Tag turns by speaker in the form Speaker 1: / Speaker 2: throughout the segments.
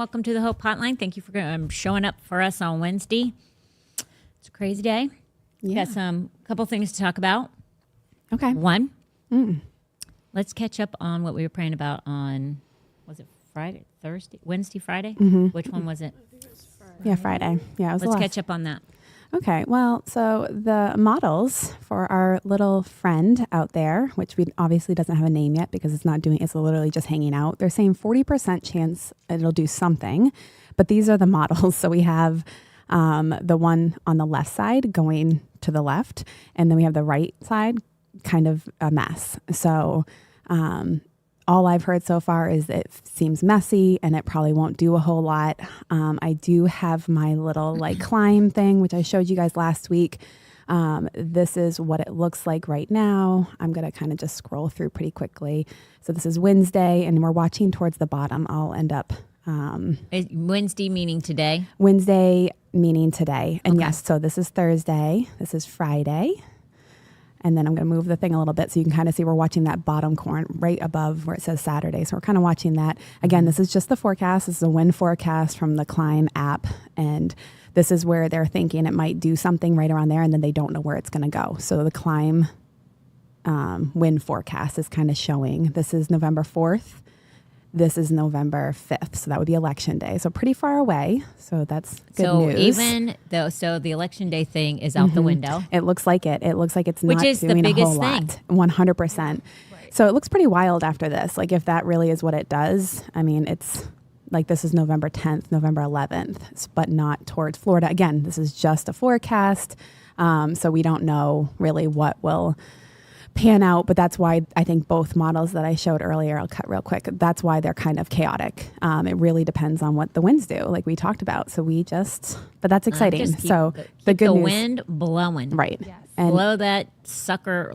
Speaker 1: Welcome to the Hope Hotline. Thank you for showing up for us on Wednesday. It's a crazy day.
Speaker 2: Yeah.
Speaker 1: Got a couple things to talk about.
Speaker 2: Okay.
Speaker 1: One, let's catch up on what we were praying about on, was it Friday, Thursday, Wednesday, Friday?
Speaker 2: Mm-hmm.
Speaker 1: Which one was it?
Speaker 2: I think it was Friday. Yeah, Friday. Yeah, it was
Speaker 1: Let's catch up on that.
Speaker 2: Okay, well, so the models for our little friend out there, which we obviously doesn't have a name yet because it's literally just hanging out. They're saying 40% chance it'll do something, but these are the models. So we have the one on the left side going to the left, and then we have the right side kind of a mess. So all I've heard so far is it seems messy and it probably won't do a whole lot. I do have my little climb thing, which I showed you guys last week. This is what it looks like right now. I'm going to kind of just scroll through pretty quickly. So this is Wednesday and we're watching towards the bottom. I'll end up.
Speaker 1: Wednesday meaning today?
Speaker 2: Wednesday meaning today. And
Speaker 1: Okay.
Speaker 2: yes, so this is Thursday. This is Friday. And then I'm going to move the thing a little bit so you can kind of see we're watching that bottom corner right above where it says Saturday. So we're kind of watching that. Again, this is just the forecast. This is a wind forecast from the Climb app. And this is where they're thinking it might do something right around there and then they don't know where it's going to go. So the Climb wind forecast is kind of showing. This is November 4th. This is November 5th. So that would be election day. So pretty far away. So that's good news.
Speaker 1: Even though, so the election day thing is out the window.
Speaker 2: It looks like it. It looks like it's
Speaker 1: Which
Speaker 2: not
Speaker 1: is the
Speaker 2: doing a
Speaker 1: biggest
Speaker 2: whole
Speaker 1: thing.
Speaker 2: lot. 100%. Right. So it looks pretty wild after this. Like if that really is what it does, I mean, it's like this is November 10th, November 11th, but not towards Florida. Again, this is just a forecast. So we don't know really what will pan out, but that's why I think both models that I showed earlier, I'll cut real quick, that's why they're kind of chaotic. It really depends on what the winds do, like we talked about. So but that's exciting.
Speaker 1: Just keep
Speaker 2: So the good
Speaker 1: the
Speaker 2: news,
Speaker 1: wind blowing.
Speaker 2: right.
Speaker 3: Yes.
Speaker 2: And
Speaker 1: Blow that sucker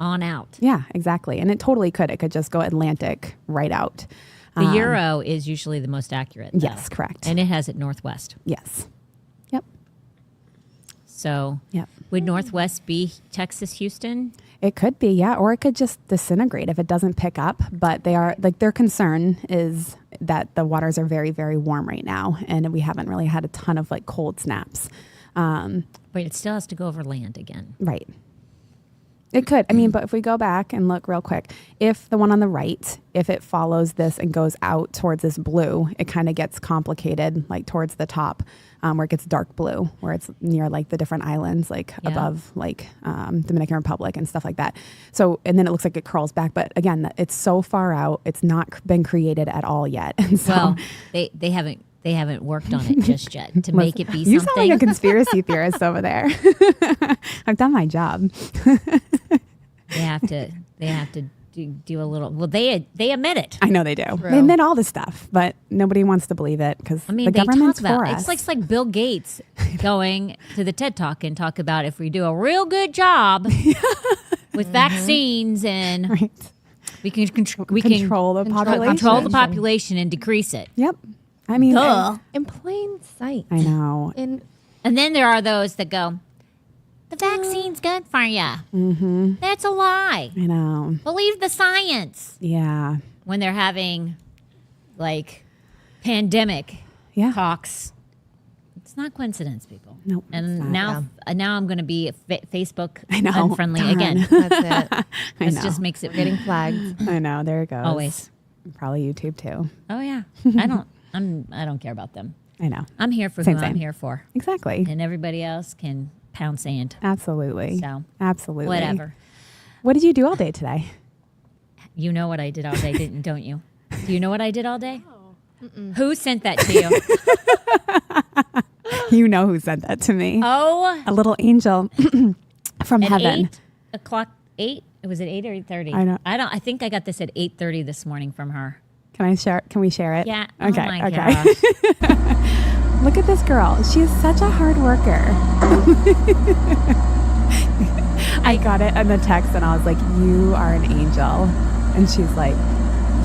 Speaker 1: on out.
Speaker 2: yeah, exactly. And it totally could. It could just go Atlantic right out.
Speaker 1: The Euro is usually the most accurate. Though.
Speaker 2: Yes, correct.
Speaker 1: And it has it northwest.
Speaker 2: Yes. Yep.
Speaker 1: So
Speaker 2: Yep.
Speaker 1: would northwest be Texas, Houston?
Speaker 2: It could be, yeah, or it could just disintegrate if it doesn't pick up. But they are their concern is that the waters are very, very warm right now, and we haven't really had a ton of cold snaps.
Speaker 1: But it still has to go over land again.
Speaker 2: Right. It could. I mean, but if we go back and look real quick, if the one on the right, if it follows this and goes out towards this blue, it kind of gets complicated, like towards the top, where it gets dark blue, where it's near like the different islands, like above like Dominican Republic and stuff like that. So, and then it looks like it curls back. But again, it's so far out, it's not been created at all yet. And so
Speaker 1: well, they haven't worked on it just yet to make it be something.
Speaker 2: You sound like a conspiracy theorist over there. I've done my job.
Speaker 1: They have to do a little. Well, they admit it.
Speaker 2: I know they do.
Speaker 3: True.
Speaker 2: They admit all this stuff, but nobody wants to believe it because
Speaker 1: I mean,
Speaker 2: the
Speaker 1: they
Speaker 2: government's
Speaker 1: talk about
Speaker 2: for
Speaker 1: it's
Speaker 2: us.
Speaker 1: like Bill Gates going to the TED Talk and talk about if we do a real good job with vaccines and
Speaker 2: Right.
Speaker 1: we can
Speaker 2: Control the population.
Speaker 1: control the population and decrease it.
Speaker 2: Yep. I mean,
Speaker 1: Duh.
Speaker 3: In plain sight.
Speaker 2: I know.
Speaker 3: In
Speaker 1: And then there are those that go, the vaccine's good for you. Mm-hmm. That's a lie.
Speaker 2: I know.
Speaker 1: Believe the science.
Speaker 2: Yeah.
Speaker 1: When they're having like pandemic
Speaker 2: Yeah.
Speaker 1: talks, it's not coincidence, people.
Speaker 2: Nope, it's
Speaker 1: And
Speaker 2: not.
Speaker 1: now I'm going to be Facebook
Speaker 2: I know.
Speaker 1: unfriendly
Speaker 2: Darn.
Speaker 1: again.
Speaker 3: that's it.
Speaker 2: I
Speaker 1: This
Speaker 2: know.
Speaker 1: just makes it
Speaker 3: Getting flagged.
Speaker 2: I know. There it goes.
Speaker 1: always.
Speaker 2: Probably YouTube too.
Speaker 1: Oh yeah. I don't care about them.
Speaker 2: I know.
Speaker 1: I'm here for
Speaker 2: Same,
Speaker 1: who I'm
Speaker 2: same.
Speaker 1: here for,
Speaker 2: Exactly.
Speaker 1: and everybody else can pound sand.
Speaker 2: Absolutely.
Speaker 1: So
Speaker 2: Absolutely.
Speaker 1: whatever.
Speaker 2: What did you do all day today?
Speaker 1: You know what I did all day, don't you? Do you know what I did all day? Who sent that to you?
Speaker 2: You know who sent that to me.
Speaker 1: Oh,
Speaker 2: A little angel from
Speaker 1: at
Speaker 2: heaven.
Speaker 1: 8:00. 8? Was it 8 or 8:30?
Speaker 2: I don't-
Speaker 1: I think I got this at 8:30 this morning from her.
Speaker 2: Can I share? Can we share it?
Speaker 1: Yeah.
Speaker 2: Okay.
Speaker 1: Oh my
Speaker 2: okay.
Speaker 1: gosh.
Speaker 2: Look at this girl. She is such a hard worker. I got it in the text and I was like, you are an angel. And she's like,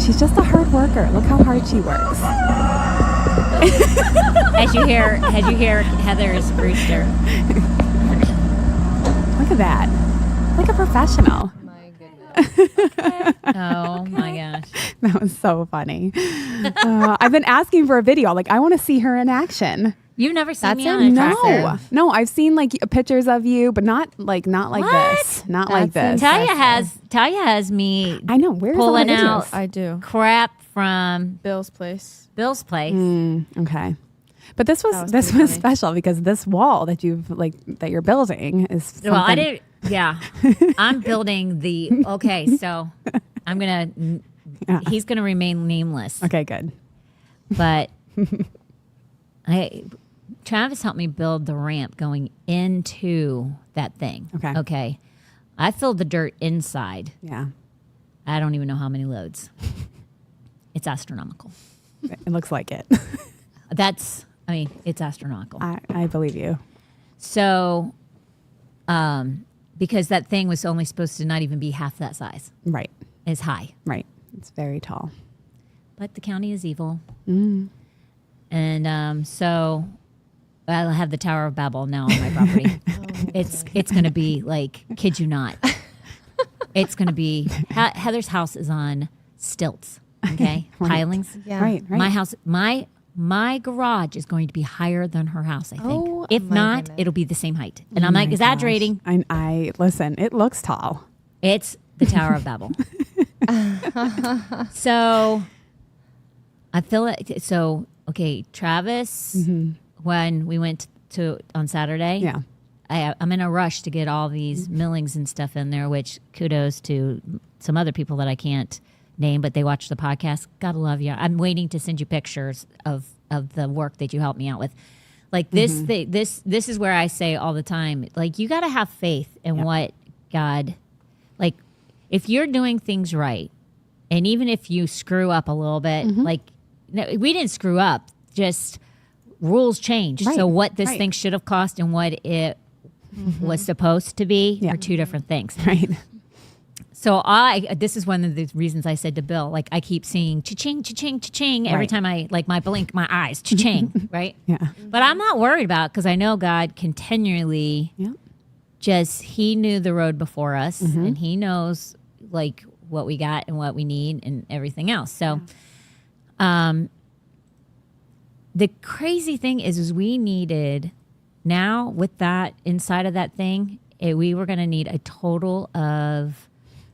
Speaker 2: she's just a hard worker. Look how hard she works.
Speaker 1: As you hear Heather's rooster.
Speaker 2: Look at that. Like a professional.
Speaker 3: My goodness.
Speaker 1: Oh my gosh.
Speaker 2: That was so funny. I've been asking for a video. Like, I want to see her in action.
Speaker 1: You've never seen
Speaker 3: That's
Speaker 1: me on a
Speaker 3: impressive.
Speaker 1: tractor?
Speaker 2: No, I've seen like pictures of you, but not like
Speaker 1: What?
Speaker 2: this. Not like
Speaker 3: That's
Speaker 2: this.
Speaker 1: Talia has me
Speaker 2: I know. Where's all the
Speaker 1: pulling
Speaker 2: videos?
Speaker 1: out
Speaker 3: I do.
Speaker 1: crap from
Speaker 3: Bill's place.
Speaker 1: Bill's place.
Speaker 2: Okay. But this was
Speaker 3: That was pretty funny.
Speaker 2: special because this wall that you're building is something.
Speaker 1: Well, I didn't. Yeah, I'm building the. Okay, so I'm gonna.
Speaker 2: Yeah.
Speaker 1: He's gonna remain nameless,
Speaker 2: Okay, good.
Speaker 1: but Travis helped me build the ramp going into that thing.
Speaker 2: Okay.
Speaker 1: Okay. I filled the dirt inside.
Speaker 2: Yeah.
Speaker 1: I don't even know how many loads. It's astronomical.
Speaker 2: It looks like it.
Speaker 1: It's astronomical.
Speaker 2: I believe you.
Speaker 1: So, because that thing was only supposed to not even be half that size.
Speaker 2: Right.
Speaker 1: It's high.
Speaker 2: Right. It's very tall.
Speaker 1: But the county is evil. And so I'll have the Tower of Babel now on my property. It's going to be like, kid you not. It's going to be, Heather's house is on stilts, okay?
Speaker 2: Right.
Speaker 1: Pilings.
Speaker 3: Yeah.
Speaker 2: Right.
Speaker 1: My house, my garage is going to be higher than her house, I think.
Speaker 3: Oh,
Speaker 1: if
Speaker 3: my
Speaker 1: not,
Speaker 3: goodness.
Speaker 1: it'll be the same height. And I'm not exaggerating.
Speaker 2: I listen. It looks tall.
Speaker 1: It's the Tower of Babel. So I feel it. So, okay, Travis, when we went to on Saturday,
Speaker 2: Yeah.
Speaker 1: I'm in a rush to get all these millings and stuff in there, which kudos to some other people that I can't name, but they watch the podcast. Gotta love you. I'm waiting to send you pictures of the work that you helped me out with. Like this, this is where I say all the time, like you got to have faith in what God, like if you're doing things right, and even if you screw up a little bit, like no, we didn't screw up, just rules changed.
Speaker 2: Right,
Speaker 1: So what this
Speaker 2: right.
Speaker 1: thing should have cost and what it was supposed to be
Speaker 2: Yeah.
Speaker 1: are two different things.
Speaker 2: Right.
Speaker 1: So this is one of the reasons I said to Bill, like I keep seeing cha-ching, cha-ching, cha-ching every
Speaker 2: Right.
Speaker 1: time I like my blink my eyes, cha-ching, right?
Speaker 2: Yeah.
Speaker 1: But I'm not worried about because I know God continually
Speaker 2: Yeah.
Speaker 1: just he knew the road before us and he knows like what we got and what we need and everything else. So the crazy thing is we needed now with that inside of that thing, we were going to need a total of,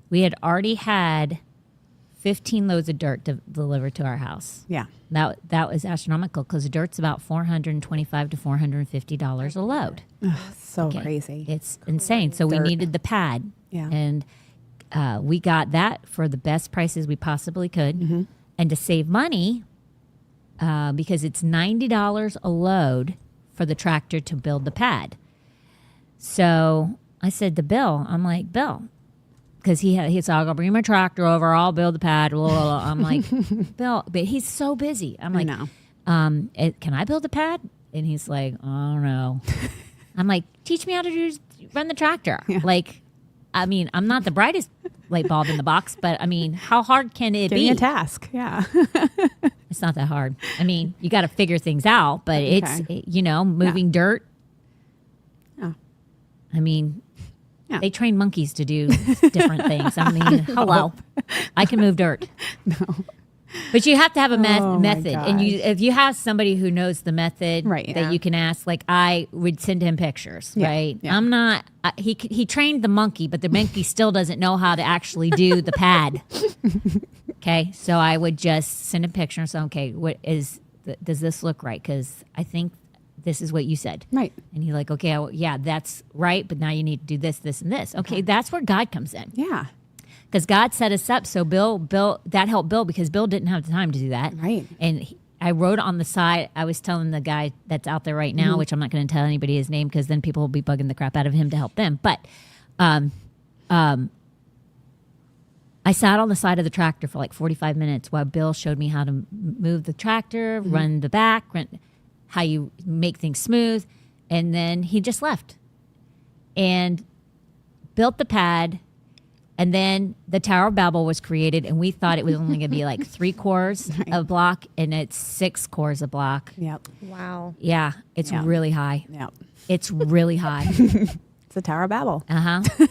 Speaker 1: we had already had 15 loads of dirt delivered to our house.
Speaker 2: Yeah.
Speaker 1: That was astronomical because dirt's about $425 to $450 a load.
Speaker 2: So crazy.
Speaker 1: It's insane. So we
Speaker 2: Dirt.
Speaker 1: needed the pad.
Speaker 2: Yeah.
Speaker 1: And we got that for the best prices we possibly could.
Speaker 2: Mm-hmm.
Speaker 1: And to save money, because it's $90 a load for the tractor to build the pad. So I said to Bill, I'm like, Bill, because he said, I'll go bring my tractor over, I'll build the pad. Blah, blah, blah. I'm like, Bill, but he's so busy. I'm like,
Speaker 2: know.
Speaker 1: Can I build the pad? And he's like, oh no. I'm like, teach me how to run the tractor.
Speaker 2: Yeah.
Speaker 1: Like, I mean, I'm not the brightest light bulb in the box, but I mean, how hard can it
Speaker 2: Give
Speaker 1: be?
Speaker 2: me a task. Yeah.
Speaker 1: It's not that hard. I mean, you got to figure things out, but it's, moving dirt.
Speaker 2: Yeah.
Speaker 1: I mean,
Speaker 2: Yeah.
Speaker 1: they train monkeys to do different things. I mean, hello, I can move dirt.
Speaker 2: No.
Speaker 1: But you have to have a
Speaker 2: Oh, my
Speaker 1: method, and
Speaker 2: gosh.
Speaker 1: if you have somebody who knows the method,
Speaker 2: Right.
Speaker 1: that
Speaker 2: Yeah.
Speaker 1: you can ask. Like I would send him pictures,
Speaker 2: Yeah.
Speaker 1: right?
Speaker 2: Yeah.
Speaker 1: I'm not. He trained the monkey, but the monkey still doesn't know how to actually do the pad. Okay, so I would just send a picture and say, okay, does this look right? Because I think this is what you said.
Speaker 2: Right.
Speaker 1: And he's like, okay, yeah, that's right, but now you need to do this, this, and this. Okay, that's where God comes in.
Speaker 2: Yeah.
Speaker 1: Because God set us up. So Bill, that helped Bill because Bill didn't have the time to do that.
Speaker 2: Right.
Speaker 1: And I wrote on the side, I was telling the guy that's out there right
Speaker 2: Mm-hmm.
Speaker 1: now, which I'm not going to tell anybody his name because then people will be bugging the crap out of him to help them. But I sat on the side of the tractor for like 45 minutes while Bill showed me how to move the tractor,
Speaker 2: Mm-hmm.
Speaker 1: run the back, how you make things smooth. And then he just left and built the pad. And then the Tower of Babel was created, and we thought it was only going to be like 3 cores of block, and it's 6 cores of block.
Speaker 2: Yep.
Speaker 3: Wow.
Speaker 1: Yeah, it's
Speaker 2: Yeah.
Speaker 1: really high.
Speaker 2: Yep.
Speaker 1: It's really high.
Speaker 2: It's the Tower of Babel.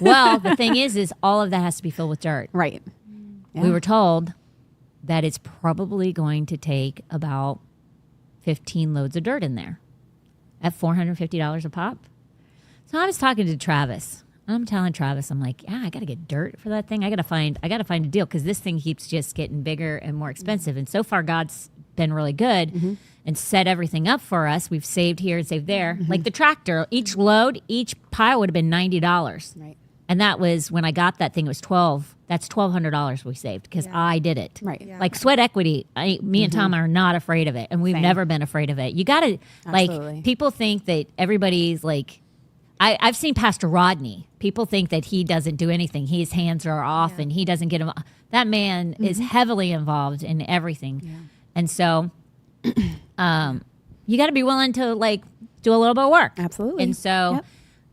Speaker 1: Well, the thing is all of that has to be filled with dirt.
Speaker 2: Right. Yeah.
Speaker 1: We were told that it's probably going to take about 15 loads of dirt in there at $450 a pop. So I was talking to Travis. I'm telling Travis, I'm like, yeah, I got to get dirt for that thing. I got to find a deal because this thing keeps just getting bigger and more expensive. And so far, God's been really good and set everything up for us. We've saved here and saved there. Like the tractor, each load, each pile would have been $90.
Speaker 2: Right.
Speaker 1: And that was when I got that thing. It was $12. That's $1,200 we saved because I did it.
Speaker 2: Right.
Speaker 3: Yeah.
Speaker 1: Like sweat equity. Me and Tom are not afraid of it, and we've
Speaker 2: Same.
Speaker 1: never been afraid of it. You got to like
Speaker 2: Absolutely.
Speaker 1: people think that everybody's like. I've seen Pastor Rodney. People think that he doesn't do anything. His hands are off and he doesn't get him. That man is heavily involved in everything. Yeah. And so you got to be willing to like do a little bit of work.
Speaker 2: Absolutely.
Speaker 1: And so
Speaker 2: Yep.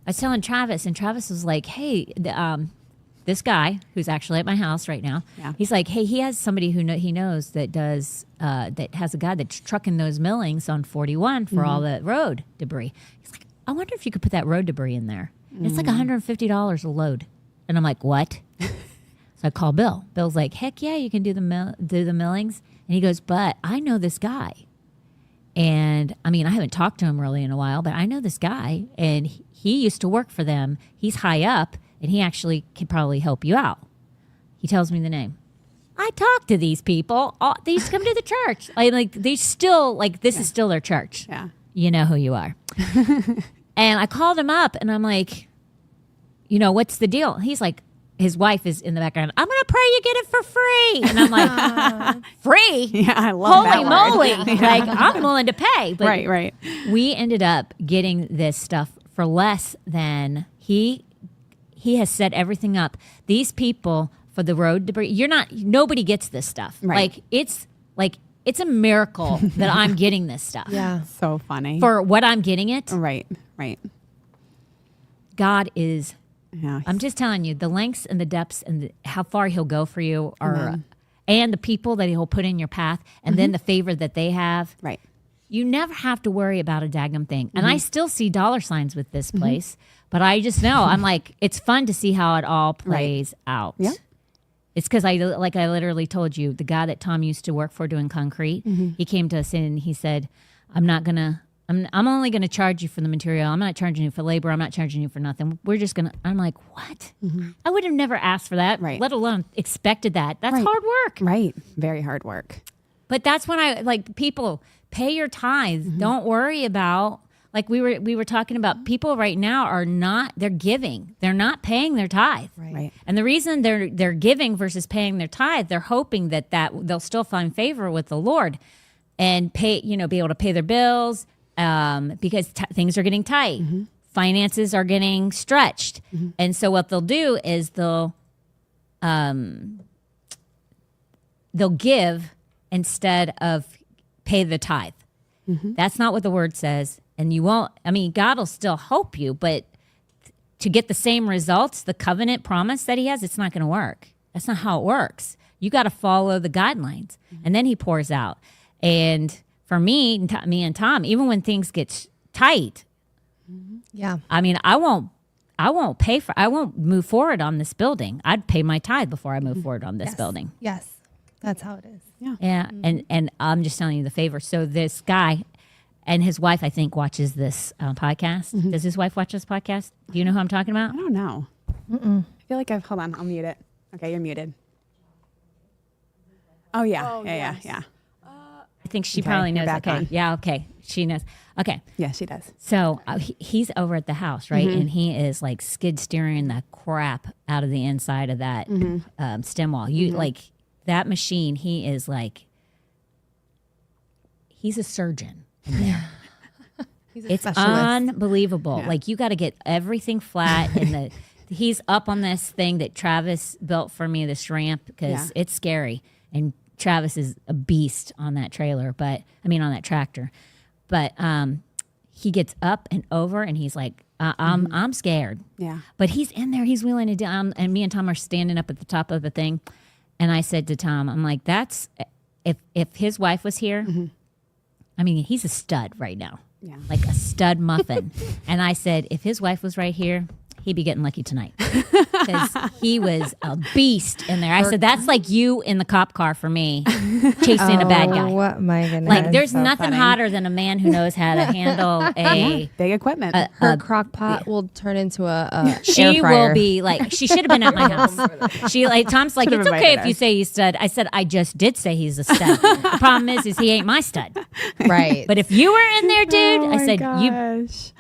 Speaker 1: I was telling Travis, and Travis was like, hey, this guy who's actually at my house right now,
Speaker 2: Yeah.
Speaker 1: he's like, hey, he has somebody who he knows that does, that has a guy that's trucking those millings on 41 for all the road debris. He's like, I wonder if you could put that road debris in there. And it's like $150 a load. And I'm like, what? So I call Bill. Bill's like, heck yeah, you can do the millings. And he goes, but I know this guy. And I mean, I haven't talked to him really in a while, but I know this guy, and he used to work for them. He's high up, and he actually could probably help you out. He tells me the name. I talk to these people. They used to come to the church. Like they still like this is still their church.
Speaker 2: Yeah.
Speaker 1: You know who you are. And I called him up, and I'm like, what's the deal? He's like, his wife is in the background. I'm going to pray you get it for free. And I'm like, free?
Speaker 2: Yeah, I love that
Speaker 1: Holy
Speaker 2: word.
Speaker 1: moly. Like, I'm willing to pay. But
Speaker 2: Right.
Speaker 1: we ended up getting this stuff for less than he has set everything up. These people for the road debris, nobody gets this stuff.
Speaker 2: Right.
Speaker 1: It's a miracle that I'm getting this stuff.
Speaker 3: Yeah.
Speaker 2: So funny.
Speaker 1: For what I'm getting it,
Speaker 2: Right.
Speaker 1: God is,
Speaker 2: Yeah.
Speaker 1: I'm just telling you, the lengths and the depths and how far he'll go for you are, and the people that he'll put in your path, and then the favor that they have.
Speaker 2: Right.
Speaker 1: You never have to worry about a daggum thing. And I still see dollar signs with this place, but I just know, I'm like, it's fun to see how it all plays out.
Speaker 2: Yep.
Speaker 1: It's because I literally told you, the guy that Tom used to work for doing concrete, he came to us and he said, I'm not going to I'm only going to charge you for the material. I'm not charging you for labor. I'm not charging you for nothing. We're just going to, I'm like, what? I would have never asked for that,
Speaker 2: Right.
Speaker 1: let alone expected that. That's
Speaker 2: Right.
Speaker 1: hard work.
Speaker 2: Right. Very hard work.
Speaker 1: But that's when I like people pay your tithes. Don't worry about like we were talking about people right now are not they're giving. They're not paying their tithe.
Speaker 2: Right.
Speaker 1: And the reason they're giving versus paying their tithe, they're hoping that they'll still find favor with the Lord and pay, be able to pay their bills because things are getting tight. Finances are getting stretched. And so what they'll do is they'll give instead of pay the tithe. That's not what the word says. And you won't, God will still help you, but to get the same results, the covenant promise that he has, it's not going to work. That's not how it works. You got to follow the guidelines. And then he pours out. And for me and Tom, even when things get tight,
Speaker 3: Yeah.
Speaker 1: I won't move forward on this building. I'd pay my tithe before I move forward on this building.
Speaker 3: Yes. That's how it is.
Speaker 1: Yeah, and I'm just telling you the favor. So this guy and his wife, I think, watches this podcast. Does his wife watch this podcast? Do you know who I'm talking about?
Speaker 2: I don't know. I feel like hold on, I'll mute it. Okay, you're muted. Oh, yeah.
Speaker 3: Oh,
Speaker 2: yeah,
Speaker 3: yes.
Speaker 2: yeah.
Speaker 1: I think she
Speaker 2: Okay,
Speaker 1: probably
Speaker 2: you're
Speaker 1: knows.
Speaker 2: back
Speaker 1: Okay,
Speaker 2: on.
Speaker 1: yeah, okay, she knows. Okay,
Speaker 2: Yeah, she does.
Speaker 1: so he's over at the house, right? And he is like skid steering the crap out of the inside of that stem wall. You like that machine. He is like, he's a surgeon.
Speaker 3: He's a
Speaker 1: It's
Speaker 3: specialist.
Speaker 1: unbelievable.
Speaker 2: Yeah.
Speaker 1: Like you got to get everything flat, and he's up on this thing that Travis built for me, this ramp, because it's scary. And Travis is a beast on that trailer, on that tractor. But he gets up and over, and he's like, I'm scared.
Speaker 2: Yeah.
Speaker 1: But he's in there, he's wheeling it down, and me and Tom are standing up at the top of the thing. And I said to Tom, I'm like, that's if his wife was here, he's a stud right now.
Speaker 2: Yeah.
Speaker 1: Like a stud muffin. And I said, if his wife was right here, he'd be getting lucky tonight. Because he was a beast in there. I said, that's like you in the cop car for me, chasing a bad guy.
Speaker 3: Oh my goodness.
Speaker 1: Like there's
Speaker 2: so
Speaker 1: nothing
Speaker 2: funny.
Speaker 1: hotter than a man who knows how to handle a...
Speaker 2: Big equipment.
Speaker 3: her crock pot will turn into a air
Speaker 1: She
Speaker 3: fryer.
Speaker 1: will be like, she should have been at my house. She like, Tom's like,
Speaker 2: Should've
Speaker 1: it's okay
Speaker 2: invited
Speaker 1: if
Speaker 2: her.
Speaker 1: you say he's stud. I said, I just did say he's a stud. The problem is he ain't my stud.
Speaker 3: right.
Speaker 1: But if you were in there, dude,
Speaker 2: Oh
Speaker 1: I
Speaker 2: my
Speaker 1: said,
Speaker 2: gosh.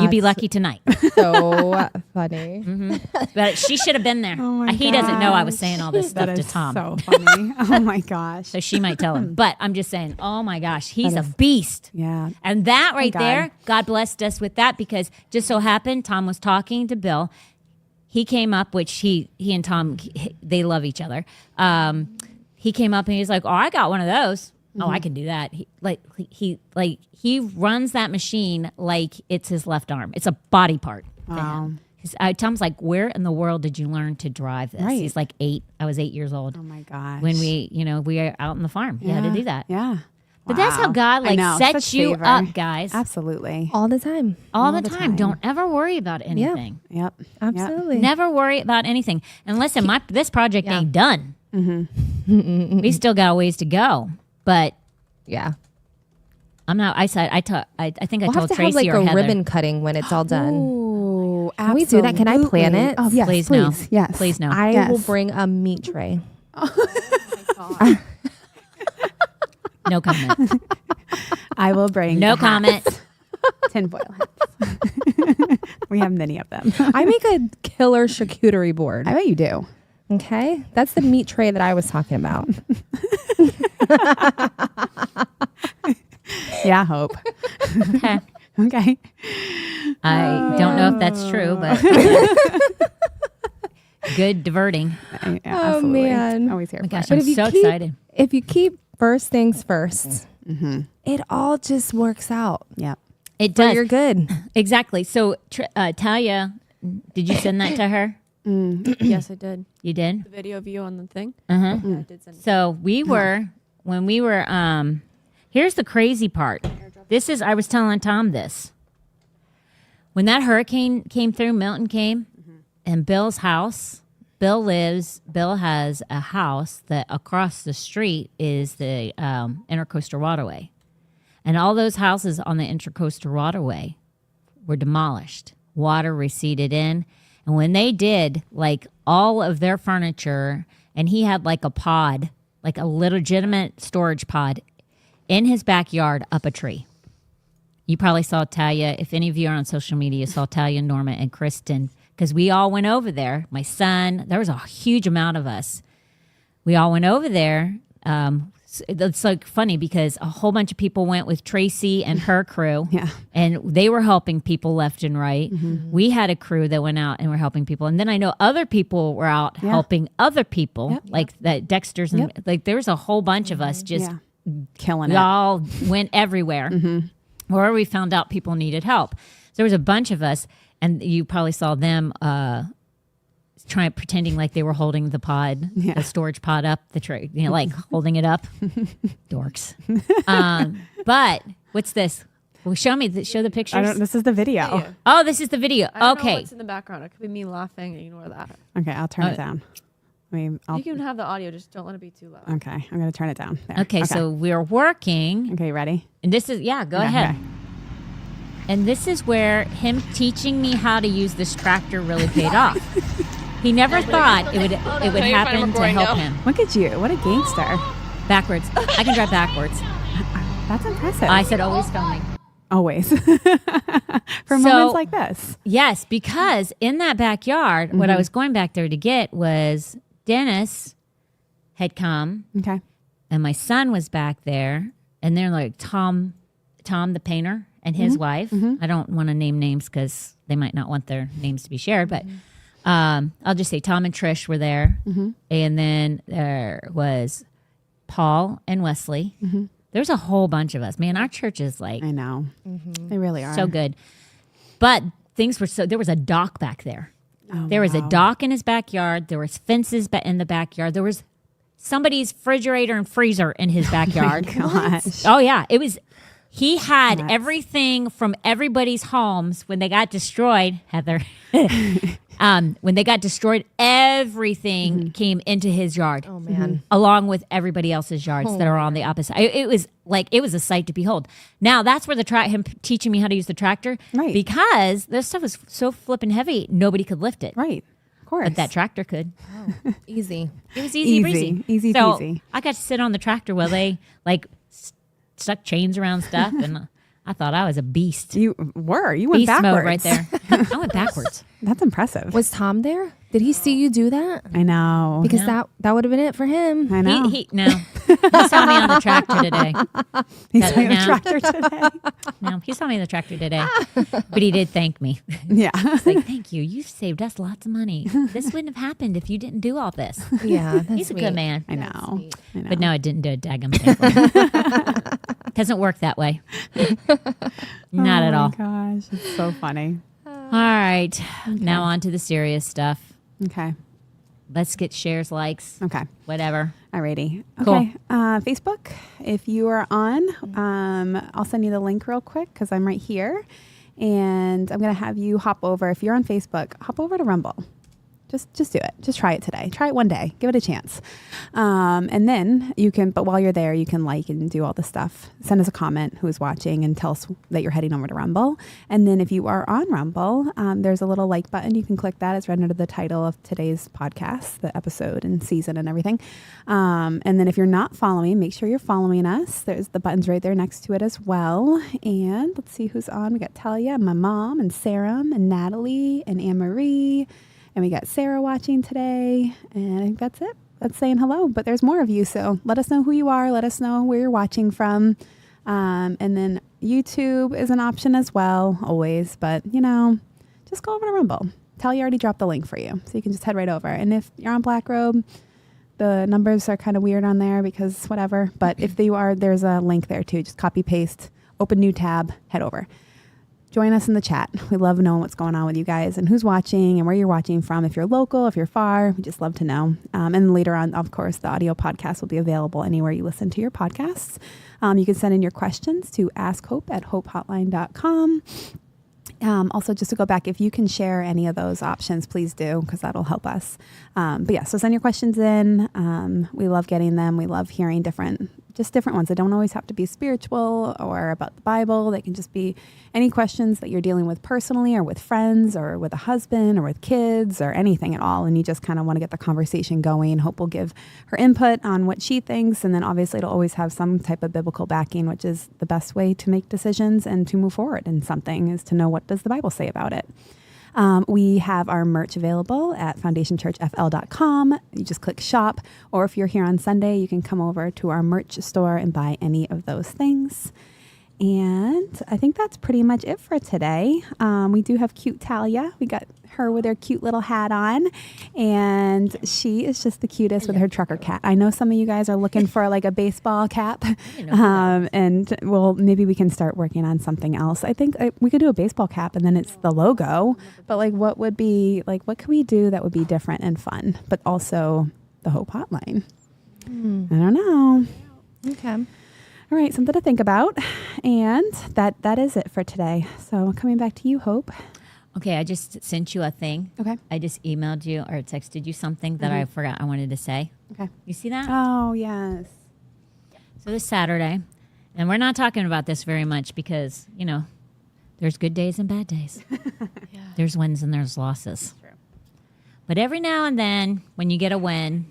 Speaker 1: you'd be
Speaker 3: That's
Speaker 1: lucky tonight.
Speaker 3: so funny.
Speaker 1: But she should have been there.
Speaker 2: Oh my
Speaker 1: He doesn't know I was
Speaker 2: gosh.
Speaker 1: saying all this
Speaker 2: That
Speaker 1: stuff to
Speaker 2: is
Speaker 1: Tom.
Speaker 2: so funny. Oh my gosh.
Speaker 1: So she might tell him. But I'm just saying, oh my gosh, he's a beast.
Speaker 2: Yeah.
Speaker 1: And that right
Speaker 2: God.
Speaker 1: there, God blessed us with that because just so happened, Tom was talking to Bill. He came up, which he and Tom, they love each other. He came up and he was like, oh, I got one of those. Oh, I can do that. He runs that machine like it's his left arm. It's a body part. to
Speaker 2: Wow.
Speaker 1: him. Tom's like, where in the world did you learn to drive this?
Speaker 2: Right.
Speaker 1: He's like 8. I was 8 years old
Speaker 2: Oh my gosh.
Speaker 1: when we were out on the farm. He had to do that.
Speaker 2: Yeah.
Speaker 1: But that's how
Speaker 2: Wow.
Speaker 1: God
Speaker 2: I know,
Speaker 1: sets
Speaker 2: such
Speaker 1: you
Speaker 2: favor.
Speaker 1: up, guys.
Speaker 2: Absolutely.
Speaker 3: All the time.
Speaker 1: All
Speaker 2: all
Speaker 1: the
Speaker 2: the
Speaker 1: time.
Speaker 2: time.
Speaker 1: Don't ever worry about anything.
Speaker 2: Yep.
Speaker 3: Absolutely.
Speaker 1: Never worry about anything. And listen, this project
Speaker 3: Yeah.
Speaker 1: ain't done. We still got a ways to go. But
Speaker 3: Yeah.
Speaker 1: I'm not. I think I
Speaker 3: We'll have
Speaker 1: told
Speaker 3: to
Speaker 1: Tracy
Speaker 3: have like
Speaker 1: or
Speaker 3: a
Speaker 1: Heather.
Speaker 3: ribbon cutting when it's all done.
Speaker 2: Oh,
Speaker 3: Can we do that? Can I plan
Speaker 2: absolutely.
Speaker 3: it?
Speaker 2: Oh, yes.
Speaker 1: Please
Speaker 2: Please.
Speaker 1: no.
Speaker 2: Yes.
Speaker 1: Please no.
Speaker 3: I
Speaker 2: Yes.
Speaker 3: will bring a meat tray.
Speaker 1: No comment.
Speaker 2: I will bring
Speaker 1: No
Speaker 2: the hats.
Speaker 1: comment.
Speaker 2: Tinfoil hats. We have many of them.
Speaker 3: I make a killer charcuterie board.
Speaker 2: I bet you do.
Speaker 3: Okay. That's the meat tray that I was talking about.
Speaker 2: Yeah, Hope.
Speaker 1: Okay.
Speaker 2: Okay.
Speaker 1: I don't know if that's true, but good diverting.
Speaker 2: Yeah,
Speaker 3: Oh,
Speaker 2: absolutely.
Speaker 3: man.
Speaker 2: Always here
Speaker 1: Oh my
Speaker 2: for
Speaker 1: gosh,
Speaker 2: it.
Speaker 1: I'm
Speaker 3: if you
Speaker 1: so
Speaker 3: keep-
Speaker 1: excited.
Speaker 3: If you keep first things first, it all just works out.
Speaker 2: Yep.
Speaker 1: It
Speaker 3: So
Speaker 1: does.
Speaker 3: you're good.
Speaker 1: Exactly. So, Talia, did you send that to her?
Speaker 4: Yes, I did.
Speaker 1: You did?
Speaker 4: The video of you on the thing.
Speaker 1: Uh-huh.
Speaker 4: Yeah, I did send it.
Speaker 1: So when we were, here's the crazy part. I was telling Tom this. When that hurricane came through, Milton came, and Bill's house, Bill has a house that across the street is the Intercoastal Waterway. And all those houses on the Intracoastal Waterway were demolished. Water receded in. And when they did, like all of their furniture, and he had like a pod, like a legitimate storage pod in his backyard up a tree. You probably saw Talia. If any of you are on social media, you saw Talia, Norma, and Kristen, because we all went over there. My son, there was a huge amount of us. We all went over there. It's like funny because a whole bunch of people went with Tracy and her crew.
Speaker 2: Yeah.
Speaker 1: And they were helping people left and right. We had a crew that went out and were helping people. And then I know other people were out helping other people, like that Dexter's. And like there was a whole bunch of us just
Speaker 2: killing
Speaker 1: we
Speaker 2: it.
Speaker 1: all went everywhere where we found out people needed help. So there was a bunch of us, and you probably saw them pretending like they were holding the pod, the storage pod up the tray, like holding it up. Dorks. But what's this? Well, show the pictures.
Speaker 2: This is the video.
Speaker 4: Yeah.
Speaker 1: Oh, this is the video.
Speaker 4: I don't know
Speaker 1: Okay.
Speaker 4: what's in the background. It could be me laughing. Ignore that.
Speaker 2: Okay, I'll turn it down.
Speaker 4: You can have the audio. Just don't let it be too loud.
Speaker 2: Okay, I'm going to turn it down. There.
Speaker 1: Okay, so we're working.
Speaker 2: Okay, ready?
Speaker 1: And this is, go ahead.
Speaker 2: Okay.
Speaker 1: And this is where him teaching me how to use this tractor really paid off. He never thought it would happen to help him.
Speaker 2: Look at you. What a gangster.
Speaker 1: Backwards. I can drive backwards.
Speaker 2: That's impressive.
Speaker 1: I said always filming.
Speaker 2: Always. For moments like this.
Speaker 1: Yes, because in that backyard, what I was going back there to get was Dennis had come,
Speaker 2: Okay.
Speaker 1: and my son was back there, and they're like Tom the painter and his wife. I don't want to name names because they might not want their names to be shared, but I'll just say Tom and Trish were there, and then there was Paul and Wesley. There's a whole bunch of us. Man, our church is like
Speaker 2: I know. They really are.
Speaker 1: so good. But things were there was a dock back there.
Speaker 2: Oh,
Speaker 1: There was a dock in his backyard. There was fences in the backyard. There was somebody's refrigerator and freezer in his backyard.
Speaker 2: Gosh.
Speaker 1: Oh yeah, it was. He had everything from everybody's homes when they got destroyed. Heather, when they got destroyed, everything came into his yard.
Speaker 3: Oh man.
Speaker 1: Along with everybody else's yards that are on the opposite. It was a sight to behold. Now that's where him teaching me how to use the tractor,
Speaker 2: Right.
Speaker 1: because this stuff was so flipping heavy, nobody could lift it.
Speaker 2: Right. Of course.
Speaker 1: But that tractor could.
Speaker 3: Easy.
Speaker 1: It was easy breezy.
Speaker 2: Easy
Speaker 1: so
Speaker 2: peasy.
Speaker 1: I got to sit on the tractor while they stuck chains around stuff, and I thought I was a beast.
Speaker 2: You were. You went
Speaker 1: Beast
Speaker 2: backwards.
Speaker 1: mode right there. I went backwards.
Speaker 2: That's impressive.
Speaker 3: Was Tom there? Did he see you do that?
Speaker 2: I know.
Speaker 3: Because that would have been it for him.
Speaker 2: I know.
Speaker 1: He saw me on the tractor today.
Speaker 2: He's on the
Speaker 1: no.
Speaker 2: tractor today.
Speaker 1: No, he saw me on the tractor today, but he did thank me.
Speaker 2: Yeah.
Speaker 1: It's like, thank you. You've saved us lots of money. This wouldn't have happened if you didn't do all this.
Speaker 3: Yeah, that's
Speaker 1: He's a
Speaker 3: sweet.
Speaker 1: good man.
Speaker 2: I know.
Speaker 3: sweet.
Speaker 2: I know.
Speaker 1: But no, it didn't do a daggum thing for me. Doesn't work that way. Not at all.
Speaker 2: Oh my gosh. It's so funny.
Speaker 1: All right. Now on to the serious stuff.
Speaker 2: Okay.
Speaker 1: Let's get shares, likes,
Speaker 2: Okay.
Speaker 1: whatever.
Speaker 2: Alrighty.
Speaker 1: Cool.
Speaker 2: Okay. Facebook, if you are on, I'll send you the link real quick because I'm right here. And I'm going to have you hop over. If you're on Facebook, hop over to Rumble. Just do it. Just try it today. Try it one day. Give it a chance. And then you can, but while you're there, you can like and do all the stuff. Send us a comment who's watching and tell us that you're heading over to Rumble. And then if you are on Rumble, there's a little like button. You can click that. It's right under the title of today's podcast, the episode and season and everything. And then if you're not following, make sure you're following us. There's the buttons right there next to it as well. And let's see who's on. We got Talia, my mom, and Sarah, and Natalie, and Anne-Marie. And we got Sarah watching today, and I think that's it. That's saying hello, but there's more of you, so let us know who you are. Let us know where you're watching from. And then YouTube is an option as well, always. But, just go over to Rumble. Talia already dropped the link for you, so you can just head right over. And if you're on Black Robe, the numbers are kind of weird on there because whatever. But if you are, there's a link there too. Just copy, paste, open new tab, head over. Join us in the chat. We love knowing what's going on with you guys and who's watching and where you're watching from. If you're local, if you're far, we just love to know. And later on, of course, the audio podcast will be available anywhere you listen to your podcasts. You can send in your questions to askhope@hopehotline.com. Also, just to go back, if you can share any of those options, please do, because that'll help us. But yeah, so send your questions in. We love getting them. We love hearing different just different ones. They don't always have to be spiritual or about the Bible. They can just be any questions that you're dealing with personally or with friends or with a husband or with kids or anything at all. And you just kind of want to get the conversation going. Hope will give her input on what she thinks. And then obviously it'll always have some type of biblical backing, which is the best way to make decisions and to move forward in something, is to know what does the Bible say about it. We have our merch available at foundationchurchfl.com. You just click shop, or if you're here on Sunday, you can come over to our merch store and buy any of those things. And I think that's pretty much it for today. We do have cute Talia. We got her with her cute little hat on, and she is just the cutest with her trucker cap. I know some of you guys are looking for like a baseball cap, and well, maybe we can start working on something else. I think we could do a baseball cap and then it's the logo, but like what could we do that would be different and fun, but also the Hope Hotline? I don't know.
Speaker 3: Okay.
Speaker 2: All right, something to think about. And that is it for today. So coming back to you, Hope.
Speaker 1: Okay, I just sent you a thing.
Speaker 2: Okay.
Speaker 1: I just emailed you or texted you something that I forgot I wanted to say.
Speaker 2: Okay.
Speaker 1: You see that?
Speaker 2: Oh, yes.
Speaker 1: So this Saturday, and we're not talking about this very much because, there's good days and bad days. There's wins and there's losses.
Speaker 2: True.
Speaker 1: But every now and then, when you get a win,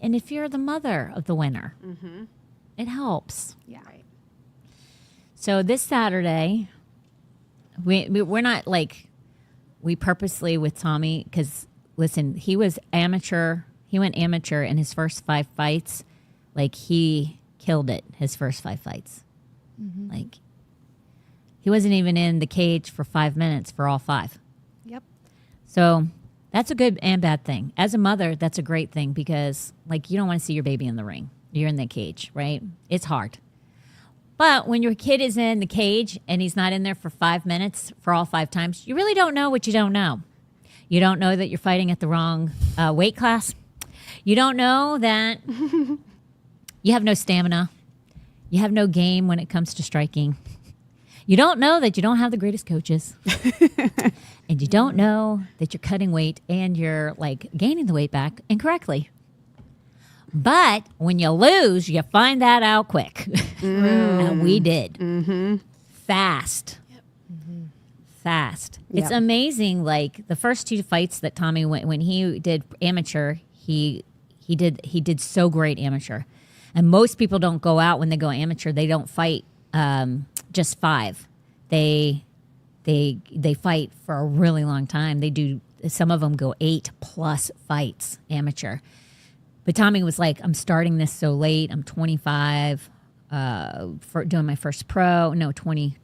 Speaker 1: and if you're the mother of the winner, it helps.
Speaker 2: Yeah. Right.
Speaker 1: So this Saturday, we're not like, we purposely with Tommy, because listen, he went amateur in his first 5 fights. Like, he killed it his first 5 fights. Like, he wasn't even in the cage for 5 minutes for all 5.
Speaker 3: Yep.
Speaker 1: So that's a good and bad thing. As a mother, that's a great thing because, like, you don't want to see your baby in the ring. You're in the cage, right? It's hard. But when your kid is in the cage and he's not in there for 5 minutes for all 5 times, you really don't know what you don't know. You don't know that you're fighting at the wrong weight class. You don't know that you have no stamina. You have no game when it comes to striking. You don't know that you don't have the greatest coaches. And you don't know that you're cutting weight and you're like gaining the weight back incorrectly. But when you lose, you find that out quick. And we did. Fast. Fast. It's amazing. Like the first 2 fights that Tommy went, when he did amateur, he did so great amateur. And most people don't go out when they go amateur. They don't fight just 5. They fight for a really long time. They do. Some of them go 8+ fights amateur. But Tommy was like, I'm starting this so late. I'm 25 for doing my first pro. No, 25.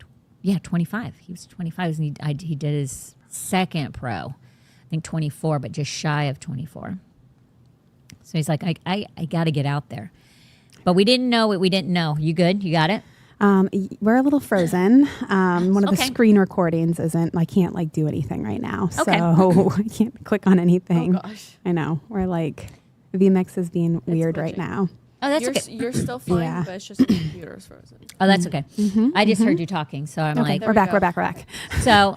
Speaker 1: He was 25. And he did his second pro. I think 24, but just shy of 24. So he's like, I got to get out there. But we didn't know what we didn't know. You good? You got it?
Speaker 2: We're a little frozen. One of the screen recordings isn't, I can't like do anything right now. So I can't click on anything.
Speaker 4: Oh, gosh.
Speaker 2: I know. We're like, VMix is being weird right now.
Speaker 1: Oh, that's okay.
Speaker 4: You're still fine, but it's just the computer's frozen.
Speaker 1: Oh, that's okay. I just heard you talking, so I'm like,
Speaker 2: we're back.
Speaker 1: So,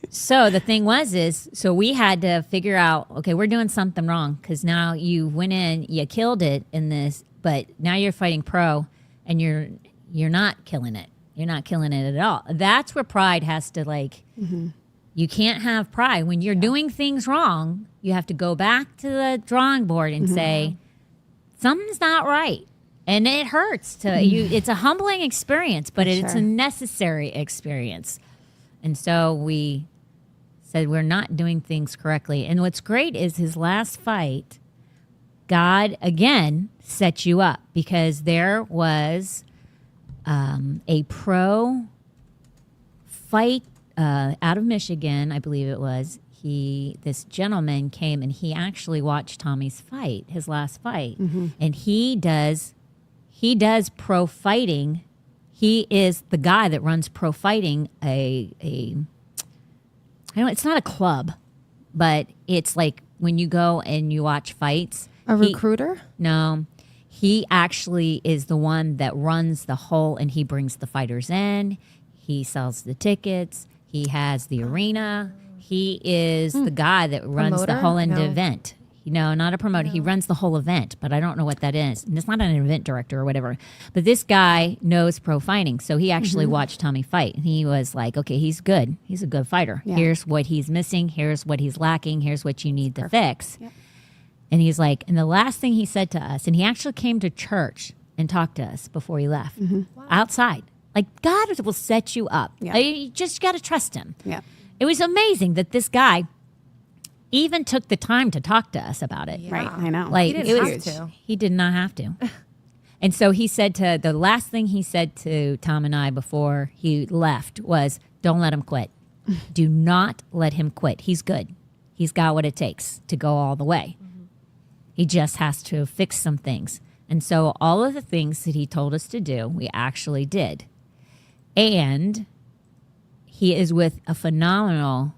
Speaker 1: so the thing is we had to figure out, okay, we're doing something wrong because now you went in, you killed it in this, but now you're fighting pro, and you're not killing it. You're not killing it at all. That's where pride has to you can't have pride. When you're doing things wrong, you have to go back to the drawing board and say, something's not right. And it hurts to you. It's a humbling experience, but it's a necessary experience. And so we said, we're not doing things correctly. And what's great is his last fight, God, again, set you up because there was a pro fight out of Michigan, I believe it was. This gentleman came and he actually watched Tommy's fight, his last fight. And he does pro fighting. He is the guy that runs pro fighting, I know it's not a club, but it's like when you go and you watch fights.
Speaker 3: A recruiter?
Speaker 1: No. He actually is the one that runs the whole, and he brings the fighters in. He sells the tickets. He has the arena. He is the guy that runs the whole event. No, not a promoter. He runs the whole event, but I don't know what that is. And it's not an event director or whatever. But this guy knows pro fighting. So he actually watched Tommy fight. And he was like, okay, he's good. He's a good fighter.
Speaker 2: Yeah.
Speaker 1: Here's what he's missing. Here's what he's lacking. Here's what you need to fix. Yep. And he's like, and the last thing he said to us, and he actually came to church and talked to us before he left, outside. Like, God will set you up.
Speaker 2: Yeah.
Speaker 1: Like, you just got to trust him.
Speaker 2: Yeah.
Speaker 1: It was amazing that this guy even took the time to talk to us about it.
Speaker 2: Right. I know.
Speaker 1: Like,
Speaker 3: He
Speaker 1: it
Speaker 3: didn't
Speaker 1: was,
Speaker 3: have to.
Speaker 1: he did not have to. And so he said the last thing he said to Tom and I before he left was, don't let him quit. Do not let him quit. He's good. He's got what it takes to go all the way. He just has to fix some things. And so all of the things that he told us to do, we actually did. And he is with a phenomenal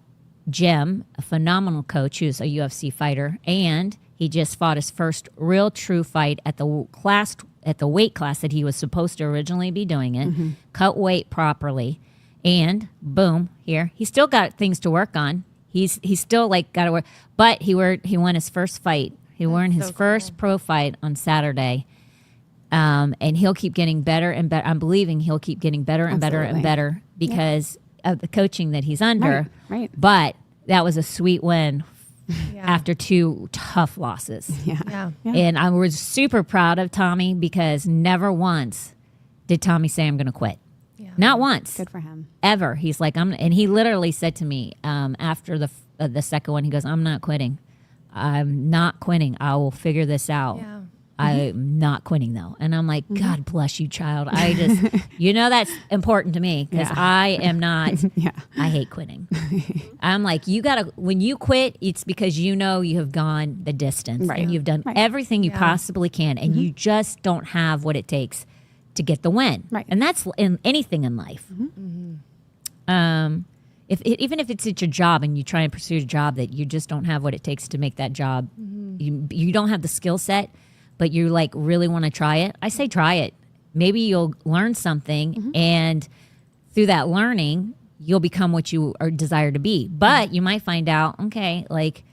Speaker 1: Jim, a phenomenal coach who's a UFC fighter, and he just fought his first real true fight at the weight class that he was supposed to originally be doing it, cut weight properly, and boom, here he's still got things to work on. He's still like got to work, but he won his first fight. He won his first pro fight on Saturday. And he'll keep getting better and better. I'm believing he'll keep getting better and better and better because of the coaching that he's under.
Speaker 2: Right.
Speaker 1: But that was a sweet win after 2 tough losses.
Speaker 3: Yeah.
Speaker 1: And I was super proud of Tommy because never once did Tommy say, I'm going to quit.
Speaker 3: Yeah.
Speaker 1: Not once.
Speaker 2: Good for him.
Speaker 1: Ever. He's like, and he literally said to me after the second one, he goes, I'm not quitting. I'm not quitting. I will figure this out.
Speaker 3: Yeah.
Speaker 1: I'm not quitting though. And I'm like, God bless you, child. I just, that's important to me because I am not, I hate quitting. I'm like, when you quit, it's because you have gone the distance and you've done everything you possibly can and you just don't have what it takes to get the win.
Speaker 2: Right.
Speaker 1: And that's in anything in life. Even if it's at your job and you try and pursue a job that you just don't have what it takes to make that job, you don't have the skill set, but you like really want to try it, I say try it. Maybe you'll learn something and through that learning, you'll become what you are desire to be. But you might find out, okay, like